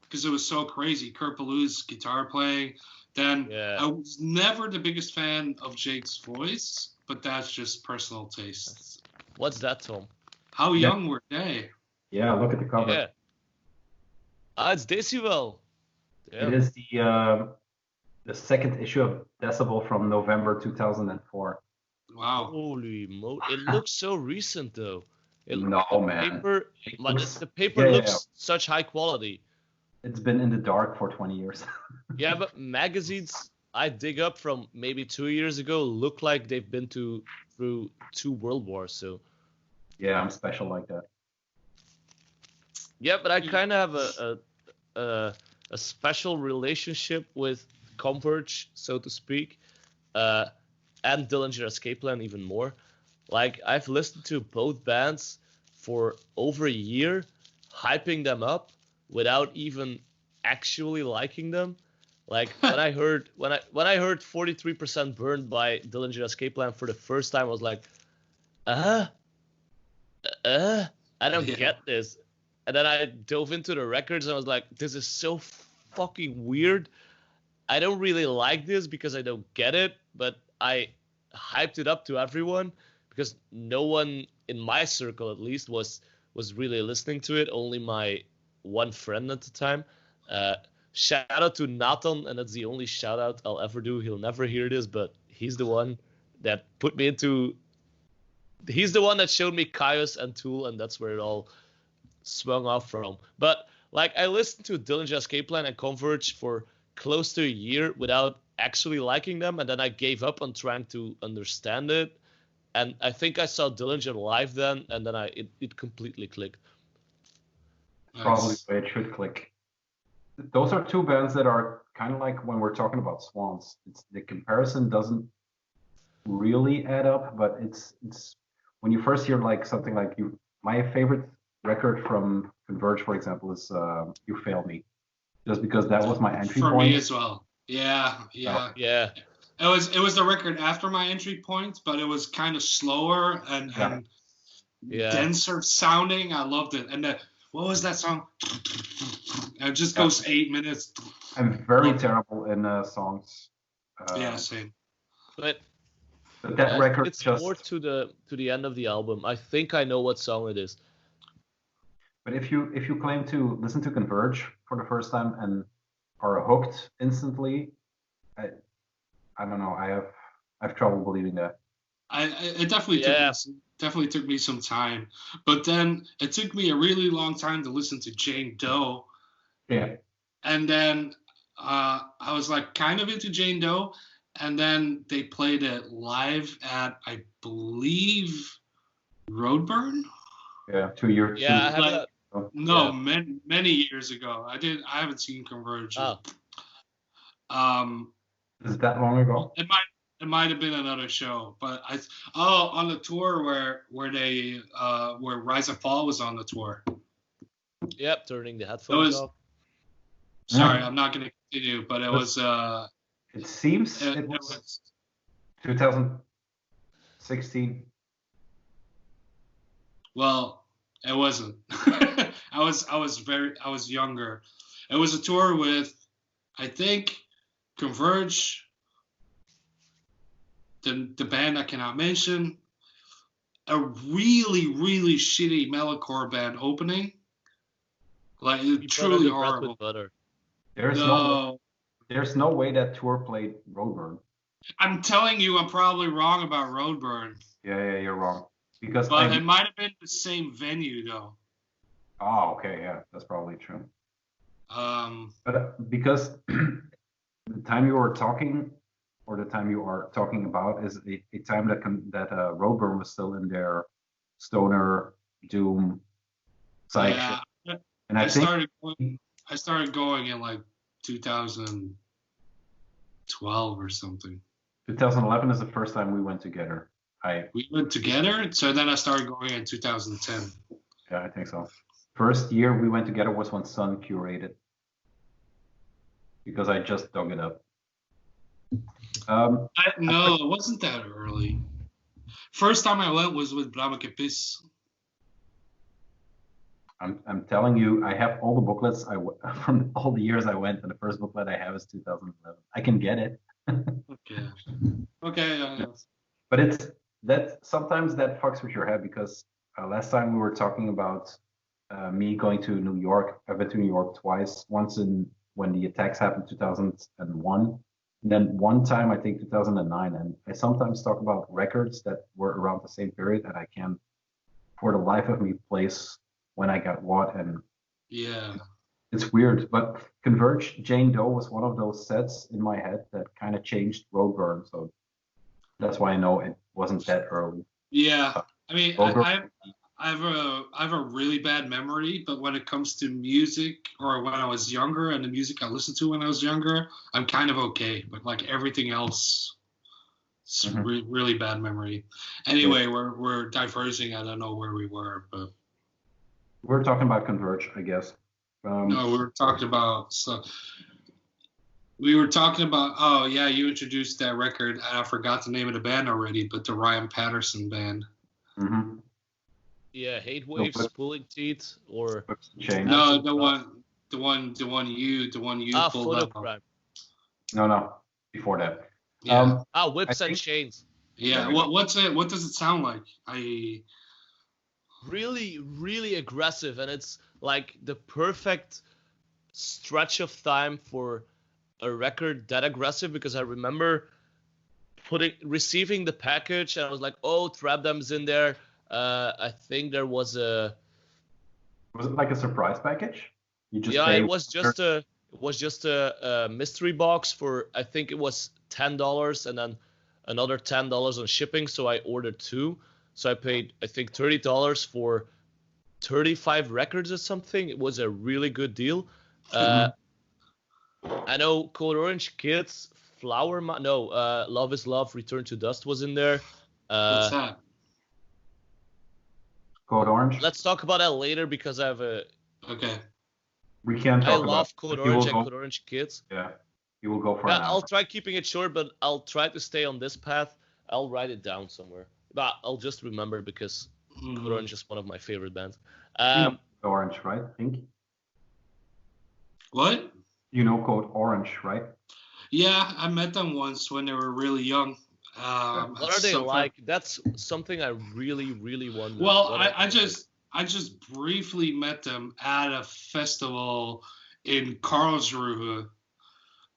Speaker 2: because it was so crazy. Kurt Ballew's guitar playing. Then
Speaker 3: Yeah.
Speaker 2: I was never the biggest fan of Jake's voice, but that's just personal tastes.
Speaker 3: What's that, Tom?
Speaker 2: How young were they?
Speaker 4: Yeah, look at the cover.
Speaker 3: Yeah. Ah, it's Decibel. Yeah.
Speaker 4: It is the second issue of Decibel from November 2004.
Speaker 2: Wow.
Speaker 3: Holy mo! It looks so recent though.
Speaker 4: No,
Speaker 3: the
Speaker 4: man.
Speaker 3: Paper,
Speaker 4: It
Speaker 3: man,
Speaker 4: looks-
Speaker 3: the paper
Speaker 4: yeah,
Speaker 3: looks
Speaker 4: yeah.
Speaker 3: such high quality.
Speaker 4: It's been in the dark for 20 years.
Speaker 3: Yeah, but magazines I dig up from maybe 2 years ago look like they've been through 2 world wars. So
Speaker 4: Yeah, I'm special like that.
Speaker 3: yeah, but I kind of have a special relationship with Converge, so to speak, and Dillinger Escape Plan even more. Like I've listened to both bands for over a year, hyping them up without even actually liking them. Like when I heard 43% Burned by Dillinger Escape Plan for the first time, I was like, I don't
Speaker 2: Yeah.
Speaker 3: get this. And then I dove into the records and I was like, this is so fucking weird. I don't really like this because I don't get it, but I hyped it up to everyone because no one in my circle at least was really listening to it. Only my one friend at the time. Shout out to Nathan, and that's the only shout out I'll ever do. He'll never hear this, but he's the one that put me into. He's the one that showed me Caius and Tool, and that's where it all swung off from. But like I listened to Dillinger Escape Plan and Converge for close to a year without actually liking them, and then I gave up on trying to understand it. And I think I saw Dillinger live then, and then it completely clicked.
Speaker 4: probably
Speaker 2: Nice.
Speaker 4: the way it should click. Those are two bands that are kind of like when we're talking about Swans. It's the comparison doesn't really add up, but it's when you first hear like something like you. My favorite record from Converge, for example, is "You Failed Me," just because that was my entry
Speaker 2: For
Speaker 4: point.
Speaker 2: me as well. Yeah.
Speaker 3: Yeah.
Speaker 2: It was the record after my entry point, but it was kind of slower and
Speaker 3: Yeah.
Speaker 2: denser sounding. I loved it. And what was that song? It just goes 8 minutes.
Speaker 4: I'm very terrible in songs.
Speaker 2: Yeah, same.
Speaker 3: But
Speaker 4: that record
Speaker 3: it's
Speaker 4: just.
Speaker 3: more to the end of the album. I think I know what song it is.
Speaker 4: But if you claim to listen to Converge for the first time and are hooked instantly, I don't know. I have trouble believing that.
Speaker 2: It definitely took me some time, but then it took me a really long time to listen to Jane Doe.
Speaker 4: Yeah.
Speaker 2: And then I was like kind of into Jane Doe, and then they played it live at, I believe, Roadburn.
Speaker 4: Yeah, 2 years.
Speaker 3: Yeah, I have
Speaker 2: Many years ago. I haven't seen Converge.
Speaker 3: Oh.
Speaker 4: Is it that long ago?
Speaker 2: It might have been another show, but on the tour where Rise and Fall was on the tour.
Speaker 3: Yep, turning the headphones off.
Speaker 2: Sorry, I'm not going to continue, but it was.
Speaker 4: It seems it was 2016.
Speaker 2: Well, it wasn't. I was younger. It was a tour with, I think, Converge, the band I cannot mention, a really, really shitty metalcore band opening. Like, truly horrible.
Speaker 4: There's no way that tour played Roadburn.
Speaker 2: I'm telling you, I'm probably wrong about Roadburn.
Speaker 4: Yeah, you're wrong. It
Speaker 2: might have been the same venue, though.
Speaker 4: Oh, okay, yeah, that's probably true. But because the time you were talking, or the time you are talking about, is a time that Roadburn was still in their stoner doom psych.
Speaker 2: Yeah,
Speaker 4: and
Speaker 2: I started going in like 2012 or something.
Speaker 4: 2011 is the first time we went together.
Speaker 2: We went together, so then I started going in 2010.
Speaker 4: Yeah, I think so. First year we went together was when Sun curated, because I just dug it up.
Speaker 2: No, it wasn't that early. First time I went was with Brabant Capis.
Speaker 4: I'm telling you, I have all the booklets from all the years I went, and the first booklet I have is 2011. I can get it.
Speaker 2: Okay.
Speaker 4: But sometimes that fucks with your head, because last time we were talking about me going to New York. I've been to New York twice. Once when the attacks happened, 2001. And then one time, I think 2009. And I sometimes talk about records that were around the same period, and I can't, for the life of me, place when I got what. And
Speaker 2: yeah,
Speaker 4: it's weird. But Converge, Jane Doe was one of those sets in my head that kind of changed Roadburn. So that's why I know it wasn't that early.
Speaker 2: Yeah, I mean, I have a really bad memory, but when it comes to music, or when I was younger and the music I listened to when I was younger, I'm kind of okay. But like everything else, it's really bad memory. Anyway, we're diverging. I don't know where we were, but
Speaker 4: we're talking about Converge, I guess.
Speaker 2: No, we were talking about oh yeah, you introduced that record, and I forgot the name of the band already, but the Ryan Patterson band.
Speaker 4: Mm-hmm.
Speaker 3: Yeah, Hatewaves, Pulling Teeth, or
Speaker 2: no, the one you pulled up.
Speaker 4: No, before that.
Speaker 2: Yeah.
Speaker 3: Whips and Chains.
Speaker 2: Yeah. What does it sound like?
Speaker 3: Really, really aggressive, and it's like the perfect stretch of time for a record that aggressive, because I remember receiving the package and I was like, oh, Trap Dem's in there. I think there was a.
Speaker 4: Was it like a surprise package?
Speaker 3: It was just a mystery box for, I think it was $10 and then another $10 on shipping. So I ordered two. So I paid, I think, $30 for 35 records or something. It was a really good deal. I know Code Orange, Kids, Love is Love, Return to Dust was in there.
Speaker 2: What's that?
Speaker 4: Code Orange.
Speaker 3: Let's talk about that later because I have a.
Speaker 2: Okay.
Speaker 4: We can't talk
Speaker 3: I
Speaker 4: about.
Speaker 3: love Code Orange and Code Orange Kids.
Speaker 4: Yeah, you will go for
Speaker 3: Yeah,
Speaker 4: an hour.
Speaker 3: I'll try keeping it short, but I'll try to stay on this path. I'll write it down somewhere. But I'll just remember because Code Orange is one of my favorite bands.
Speaker 4: You know Code Orange, right? Think.
Speaker 2: What?
Speaker 4: You know Code Orange, right?
Speaker 2: Yeah, I met them once when they were really young.
Speaker 3: What are they like? That's something I really, really wonder.
Speaker 2: Well, I just briefly met them at a festival in Karlsruhe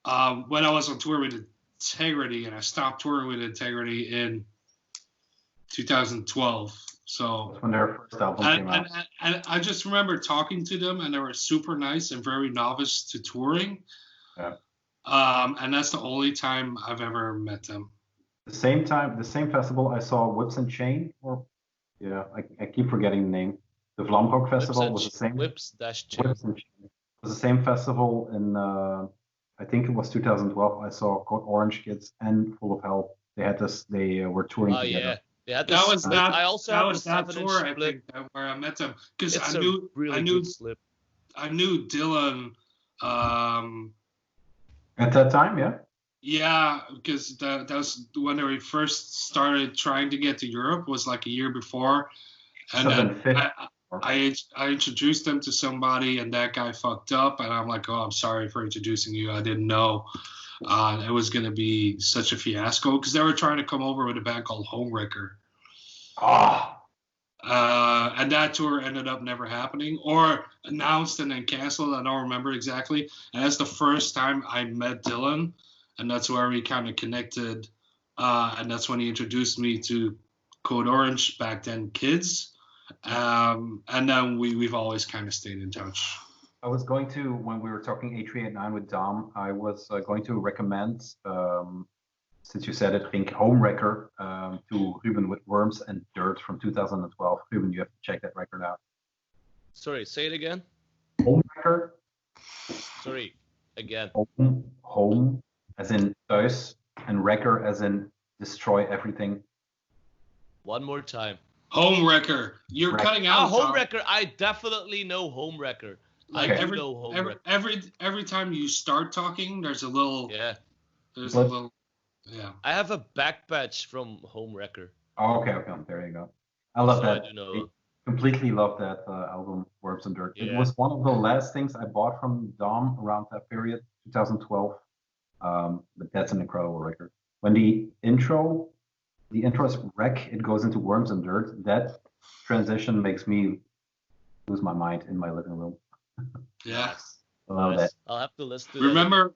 Speaker 2: when I was on tour with Integrity, and I stopped touring with Integrity in 2012. So
Speaker 4: That's when their first album came out.
Speaker 2: And I just remember talking to them, and they were super nice and very novice to touring.
Speaker 4: Yeah.
Speaker 2: And that's the only time I've ever met them.
Speaker 4: The same festival I saw Whips and Chain, I keep forgetting the name. The Vlamrock Festival was the same.
Speaker 3: Whips-Chain.
Speaker 4: Whips and Chain. It was the same festival in I think it was 2012. I saw Code Orange Kids and Full of Hell. They had this. They were touring together.
Speaker 3: Yeah. They had this,
Speaker 2: that was that.
Speaker 3: I also
Speaker 2: that
Speaker 3: have
Speaker 2: was that tour. I think where I met them because I knew Dylan.
Speaker 4: At that time, yeah.
Speaker 2: Yeah, because that was when we first started trying to get to Europe. Was like a year before, and I introduced them to somebody, and that guy fucked up, and I'm like, oh, I'm sorry for introducing you. I didn't know it was gonna be such a fiasco because they were trying to come over with a band called Homewrecker. And that tour ended up never happening, or announced and then canceled. I don't remember exactly. And that's the first time I met Dylan. And that's where we kind of connected. And that's when he introduced me to Code Orange, back then Kids. And then we've always kind of stayed in touch.
Speaker 4: I was going to, when we were talking A389 with Dom, I was going to recommend, since you said it, Rienk, Homewrecker, to Rubben with Worms and Dirt from 2012. Rubben, you have to check that record out.
Speaker 3: Sorry, say it again.
Speaker 4: Homewrecker.
Speaker 3: Sorry, again.
Speaker 4: Home, as in thuis, and wrecker as in destroy everything.
Speaker 3: One more time.
Speaker 2: Homewrecker. You're cutting out.
Speaker 3: Homewrecker. I definitely know Homewrecker.
Speaker 2: Like
Speaker 3: okay.
Speaker 2: every time you start talking, there's a little.
Speaker 3: Yeah.
Speaker 2: There's a little. Yeah.
Speaker 3: I have a back patch from Homewrecker.
Speaker 4: Oh, okay. There you go. I love that.
Speaker 3: I do know.
Speaker 4: Completely love that album, Worms and Dirt.
Speaker 3: Yeah.
Speaker 4: It was one of the last things I bought from Dom around that period, 2012. But that's an incredible record. When the intro is wreck, it goes into Worms and Dirt. That transition makes me lose my mind in my living room.
Speaker 2: Yeah.
Speaker 4: I love that.
Speaker 3: I'll have to listen to
Speaker 2: Remember,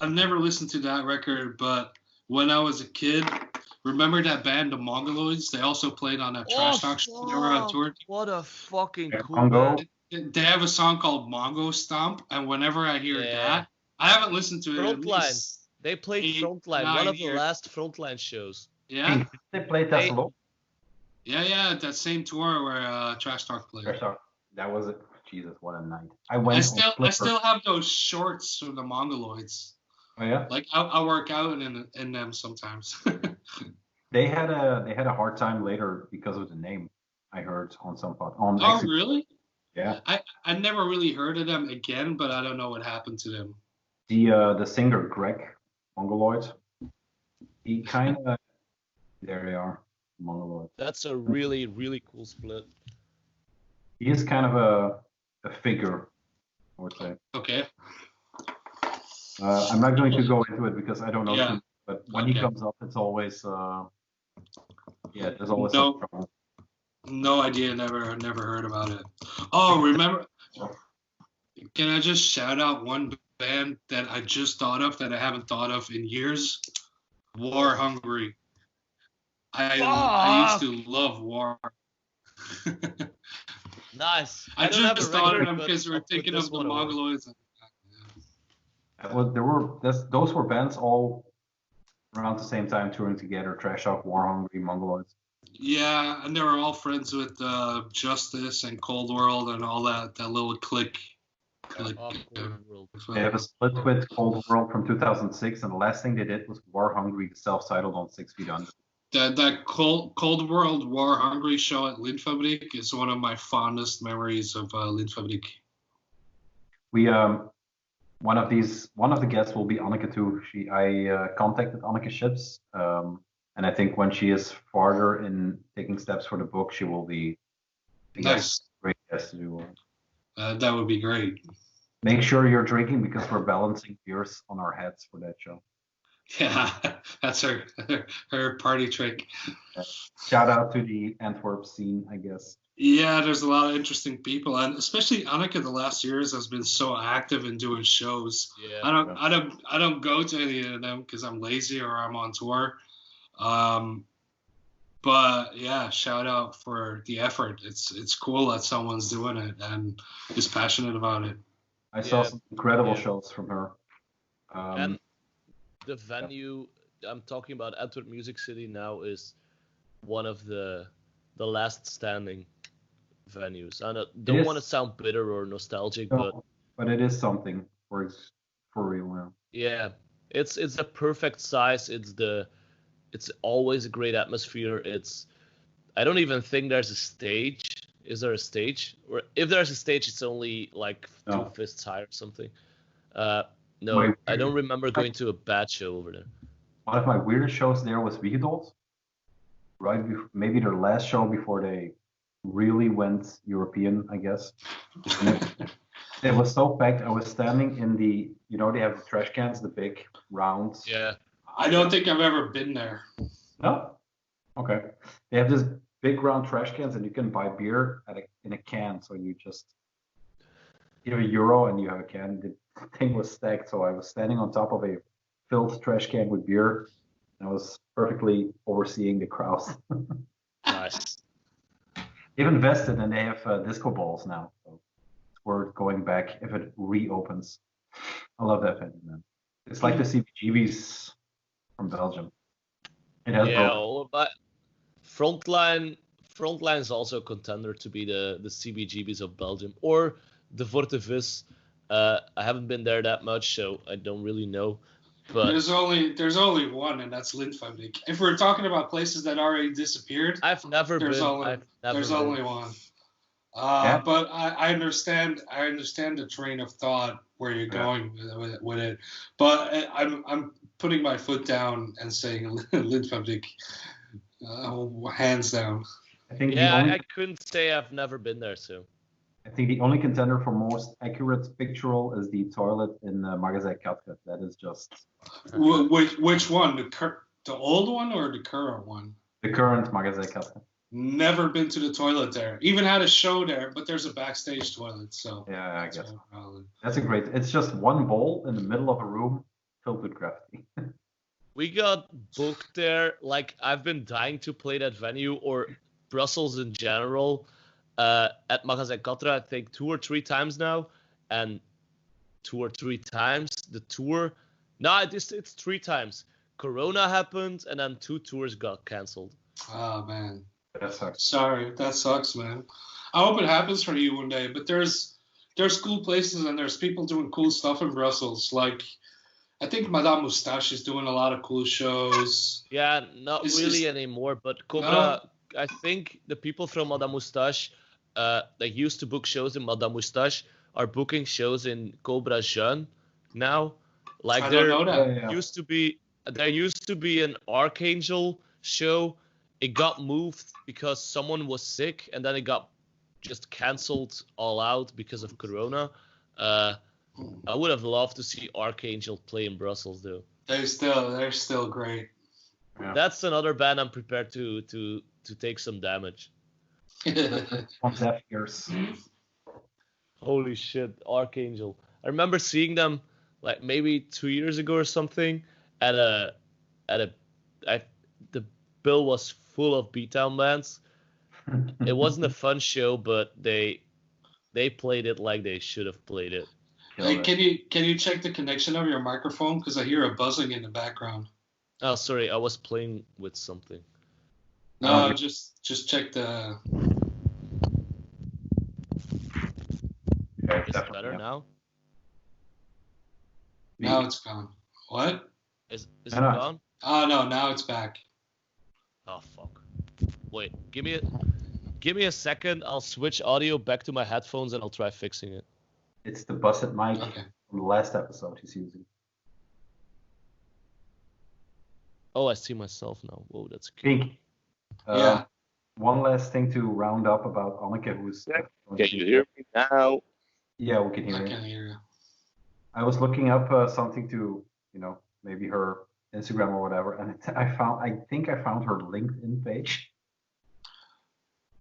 Speaker 2: I've never listened to that record, but when I was a kid, remember that band, the Mongoloids? They also played on that Trash Talk show. They were on tour.
Speaker 3: What a fucking cool
Speaker 4: Congo.
Speaker 3: band.
Speaker 2: They have a song called Mongo Stomp, and whenever I hear that, I haven't listened to it.
Speaker 3: Frontline. They played Frontline, one of the last Frontline shows.
Speaker 2: Yeah.
Speaker 4: They played that solo.
Speaker 2: Yeah, that same tour where Trash Talk played.
Speaker 4: Trash Talk. That was it. Jesus, what a night.
Speaker 2: I still have those shorts from the Mongoloids.
Speaker 4: Oh yeah.
Speaker 2: Like I work out in them sometimes.
Speaker 4: They had a hard time later because of the name. I heard on some pod.
Speaker 2: Oh really?
Speaker 4: Yeah.
Speaker 2: I never really heard of them again, but I don't know what happened to them.
Speaker 4: The singer Greg Mongoloid. He kind of there they are, Mongoloid.
Speaker 3: That's a really, really cool split.
Speaker 4: He is kind of a figure, I would say.
Speaker 2: Okay.
Speaker 4: I'm not going to go into it because I don't know him, but when he
Speaker 2: Okay.
Speaker 4: comes up, it's always there's always some trouble.
Speaker 2: No idea. Never heard about it. Oh, remember? Can I just shout out one band that I just thought of that I haven't thought of in years? War Hungry. I used to love War.
Speaker 3: Nice.
Speaker 2: I
Speaker 3: don't have
Speaker 2: just
Speaker 3: a
Speaker 2: thought of
Speaker 3: record,
Speaker 2: them
Speaker 3: but
Speaker 2: because we're
Speaker 3: I'll put
Speaker 2: thinking
Speaker 3: this
Speaker 2: of the
Speaker 3: one away.
Speaker 2: Mongoloids.
Speaker 4: Those were bands all around the same time touring together. Trash Talk, War Hungry, Mongoloids.
Speaker 2: Yeah, and they were all friends with Justice and Cold World and all that little clique.
Speaker 3: Off Cold World.
Speaker 4: They have a split with Cold World from 2006, and the last thing they did was War Hungry, self-titled on 6 Feet Under.
Speaker 2: That Cold World War Hungry show at Lintfabriek is one of my fondest memories of Lintfabriek.
Speaker 4: We one of the guests will be Anneke too. I contacted Anneke Ships, and I think when she is farther in taking steps for the book, she will be
Speaker 2: Nice.
Speaker 4: Great guest to do.
Speaker 2: That would be great.
Speaker 4: Make sure you're drinking because we're balancing beers on our heads for that show.
Speaker 2: Yeah, that's her party trick.
Speaker 4: Shout out to the Antwerp scene, I guess.
Speaker 2: Yeah, there's a lot of interesting people, and especially Anneke the last years has been so active in doing shows.
Speaker 3: Yeah.
Speaker 2: I don't go to any of them because I'm lazy or I'm on tour. But yeah, shout out for the effort. It's cool that someone's doing it and is passionate about it.
Speaker 4: I saw some incredible shows from her.
Speaker 3: And the venue I'm talking about, Antwerp Music City, now is one of the last standing venues. I don't want to sound bitter or nostalgic,
Speaker 4: but it is something for real now.
Speaker 3: Yeah, it's a perfect size. It's always a great atmosphere. I don't even think there's a stage. Is there a stage? Or if there's a stage, it's only like 2 fists high or something. No, I don't remember going to a bad show over there.
Speaker 4: One of my weirdest shows there was Beatdoze. Right, maybe their last show before they really went European, I guess. It was so packed. I was standing in the, they have the trash cans, the big rounds.
Speaker 3: Yeah.
Speaker 2: I don't think I've ever been there.
Speaker 4: No? Okay. They have this big round trash cans, and you can buy beer in a can. So you just give €1 and you have a can. The thing was stacked, so I was standing on top of a filled trash can with beer. And I was perfectly overseeing the crowd.
Speaker 3: Nice.
Speaker 4: They've invested and they have disco balls now. So it's worth going back if it reopens. I love that venue, man. It's like the CBGBs from Belgium. It has
Speaker 3: but Frontline is also a contender to be the CBGBs of Belgium, or the Forte Vis. I haven't been there that much, so I don't really know. But
Speaker 2: there's only one, and that's Lintfabriek. If we're talking about places that already disappeared,
Speaker 3: I've never been.
Speaker 2: There's only one. But I understand the train of thought where you're going with it. But I'm putting my foot down and saying Lintfabriek, hands down.
Speaker 3: I couldn't say I've never been there, so.
Speaker 4: I think the only contender for most accurate pictorial is the toilet in Magasin 4. That is just.
Speaker 2: Which one? The old one or the current one?
Speaker 4: The current Magasin 4.
Speaker 2: Never been to the toilet there. Even had a show there, but there's a backstage toilet. So
Speaker 4: yeah, I guess. That's a great. It's just one bowl in the middle of a room filled with graffiti.
Speaker 3: We got booked there. Like, I've been dying to play that venue, or Brussels in general. At Magasin 4, I think 2 or 3 times now, and 2 or 3 times the tour. No, it's 3 times. Corona happened, and then 2 tours got cancelled.
Speaker 2: Oh man,
Speaker 4: that sucks.
Speaker 2: Sorry, that sucks, man. I hope it happens for you one day. But there's cool places and there's people doing cool stuff in Brussels. Like, I think Madame Moustache is doing a lot of cool shows.
Speaker 3: Yeah, not really anymore. But Cobra, I think the people from Madame Moustache. They used to book shows in Madame Moustache, are booking shows in Cobra Jeune now. Like, there used to be an Archangel show. It got moved because someone was sick, and then it got just cancelled all out because of Corona. I would have loved to see Archangel play in Brussels, though.
Speaker 2: They're still great.
Speaker 3: Yeah. That's another band I'm prepared to take some damage.
Speaker 4: On deaf ears.
Speaker 3: Holy shit, Archangel! I remember seeing them like maybe 2 years ago or something the bill was full of beatdown bands. It wasn't a fun show, but they played it like they should have played it.
Speaker 2: Hey, can you check the connection of your microphone, because I hear a buzzing in the background?
Speaker 3: Oh, sorry, I was playing with something.
Speaker 2: No, just check the.
Speaker 4: Okay,
Speaker 3: Is it
Speaker 4: definitely
Speaker 3: better
Speaker 4: up.
Speaker 3: now?
Speaker 2: Now it's gone. What?
Speaker 3: Is it
Speaker 4: No, no.
Speaker 3: gone?
Speaker 2: Oh no, now it's back.
Speaker 3: Oh fuck. Wait, give me a second. I'll switch audio back to my headphones and I'll try fixing it.
Speaker 4: It's the busted mic
Speaker 2: Okay.
Speaker 4: from the last episode he's using.
Speaker 3: Oh, I see myself now. Whoa, that's cute.
Speaker 4: Pink.
Speaker 2: Yeah.
Speaker 4: One last thing to round up about Anneke, who's.
Speaker 3: Can you hear me now?
Speaker 4: Yeah, we can hear
Speaker 2: I
Speaker 4: you.
Speaker 2: can hear you.
Speaker 4: I was looking up something to, maybe her Instagram or whatever, and I think I found her LinkedIn page.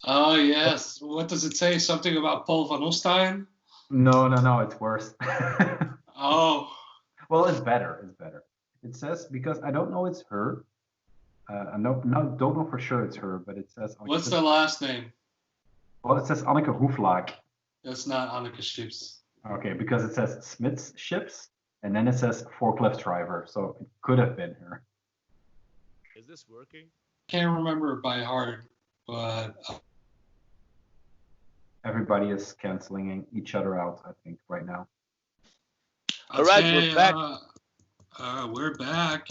Speaker 2: Oh yes. What does it say? Something about Paul van Ostein?
Speaker 4: No, it's worse.
Speaker 2: Oh.
Speaker 4: Well, it's better. It's better. It says, because I don't know it's her. I don't know for sure it's her, but it says.
Speaker 2: What's the last name?
Speaker 4: Well, it says Anneke Hoeflaak.
Speaker 2: That's not Anneke Schips.
Speaker 4: Okay, because it says Smith's Ships, and then it says forklift driver, so it could have been her.
Speaker 3: Is this working?
Speaker 2: Can't remember it by heart, but
Speaker 4: Everybody is canceling each other out, I think, right now.
Speaker 3: All right,
Speaker 2: okay,
Speaker 3: we're back.
Speaker 2: We're back.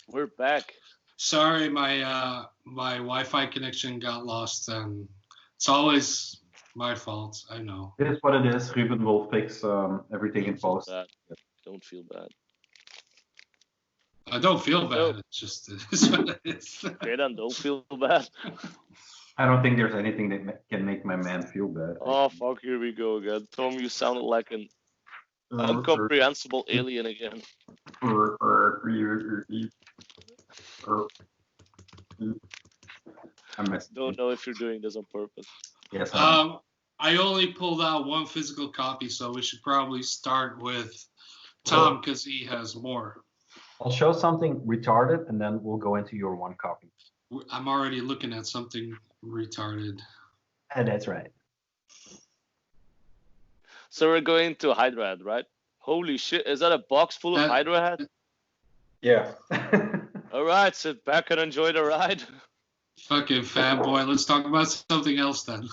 Speaker 3: We're back.
Speaker 2: Sorry, my Wi-Fi connection got lost, and it's always my fault. I know.
Speaker 4: It is what it is. Rubben will fix everything in post.
Speaker 3: Don't feel bad.
Speaker 2: I don't feel bad.
Speaker 3: So-
Speaker 2: It's just it's what it is.
Speaker 3: Okay, then don't feel bad.
Speaker 4: I don't think there's anything that can make my man feel bad.
Speaker 3: Oh fuck, here we go again. Tom, you sounded like an incomprehensible alien again.
Speaker 4: I missed.
Speaker 3: Don't know if you're doing this on purpose.
Speaker 4: Yes.
Speaker 2: I only pulled out one physical copy, so we should probably start with Tom because he has more.
Speaker 4: I'll show something retarded, and then we'll go into your one copy.
Speaker 2: I'm already looking at something retarded.
Speaker 4: And that's right.
Speaker 3: So we're going to Hydra Head, right? Holy shit, is that a box full of
Speaker 2: That-
Speaker 3: Hydra Head?
Speaker 4: Yeah.
Speaker 3: Alright, sit back and enjoy the ride.
Speaker 2: Fucking fanboy. Let's talk about something else then.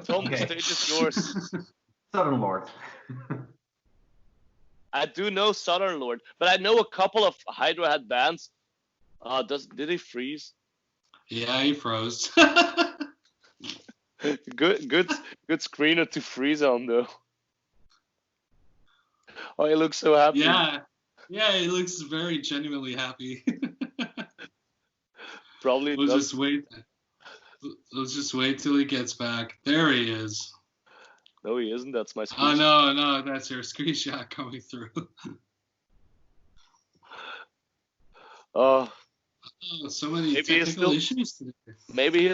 Speaker 3: Tom,
Speaker 4: Okay.
Speaker 3: the stage is yours.
Speaker 4: Southern Lord.
Speaker 3: I do know Southern Lord, but I know a couple of Hydra Head bands. Did he freeze?
Speaker 2: Yeah, he froze.
Speaker 3: Good screener to freeze on though. Oh, he looks so happy.
Speaker 2: Yeah, he looks very genuinely happy.
Speaker 3: Probably
Speaker 2: We'll
Speaker 3: does.
Speaker 2: just wait. Let's just wait till he gets back. There he is.
Speaker 3: No, he isn't. That's my
Speaker 2: Oh
Speaker 3: screen.
Speaker 2: no, that's your screenshot coming through.
Speaker 3: Oh,
Speaker 2: So many
Speaker 3: Maybe he's
Speaker 2: technical
Speaker 3: still-
Speaker 2: issues today.
Speaker 3: maybe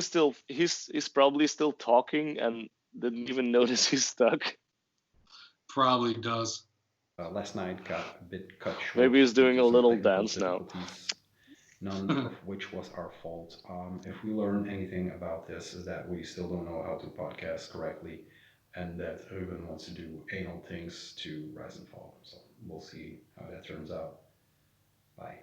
Speaker 3: he's probably still talking and didn't even notice he's stuck.
Speaker 2: Probably does.
Speaker 5: Last night got a bit cut short.
Speaker 3: Maybe he's doing
Speaker 5: due to
Speaker 3: a
Speaker 5: some
Speaker 3: little
Speaker 5: technical
Speaker 3: dance now.
Speaker 5: difficulties, none of which was our fault. If we learn anything about this, is that we still don't know how to podcast correctly, and that Rubben wants to do anal things to rise and fall. So we'll see how that turns out. Bye.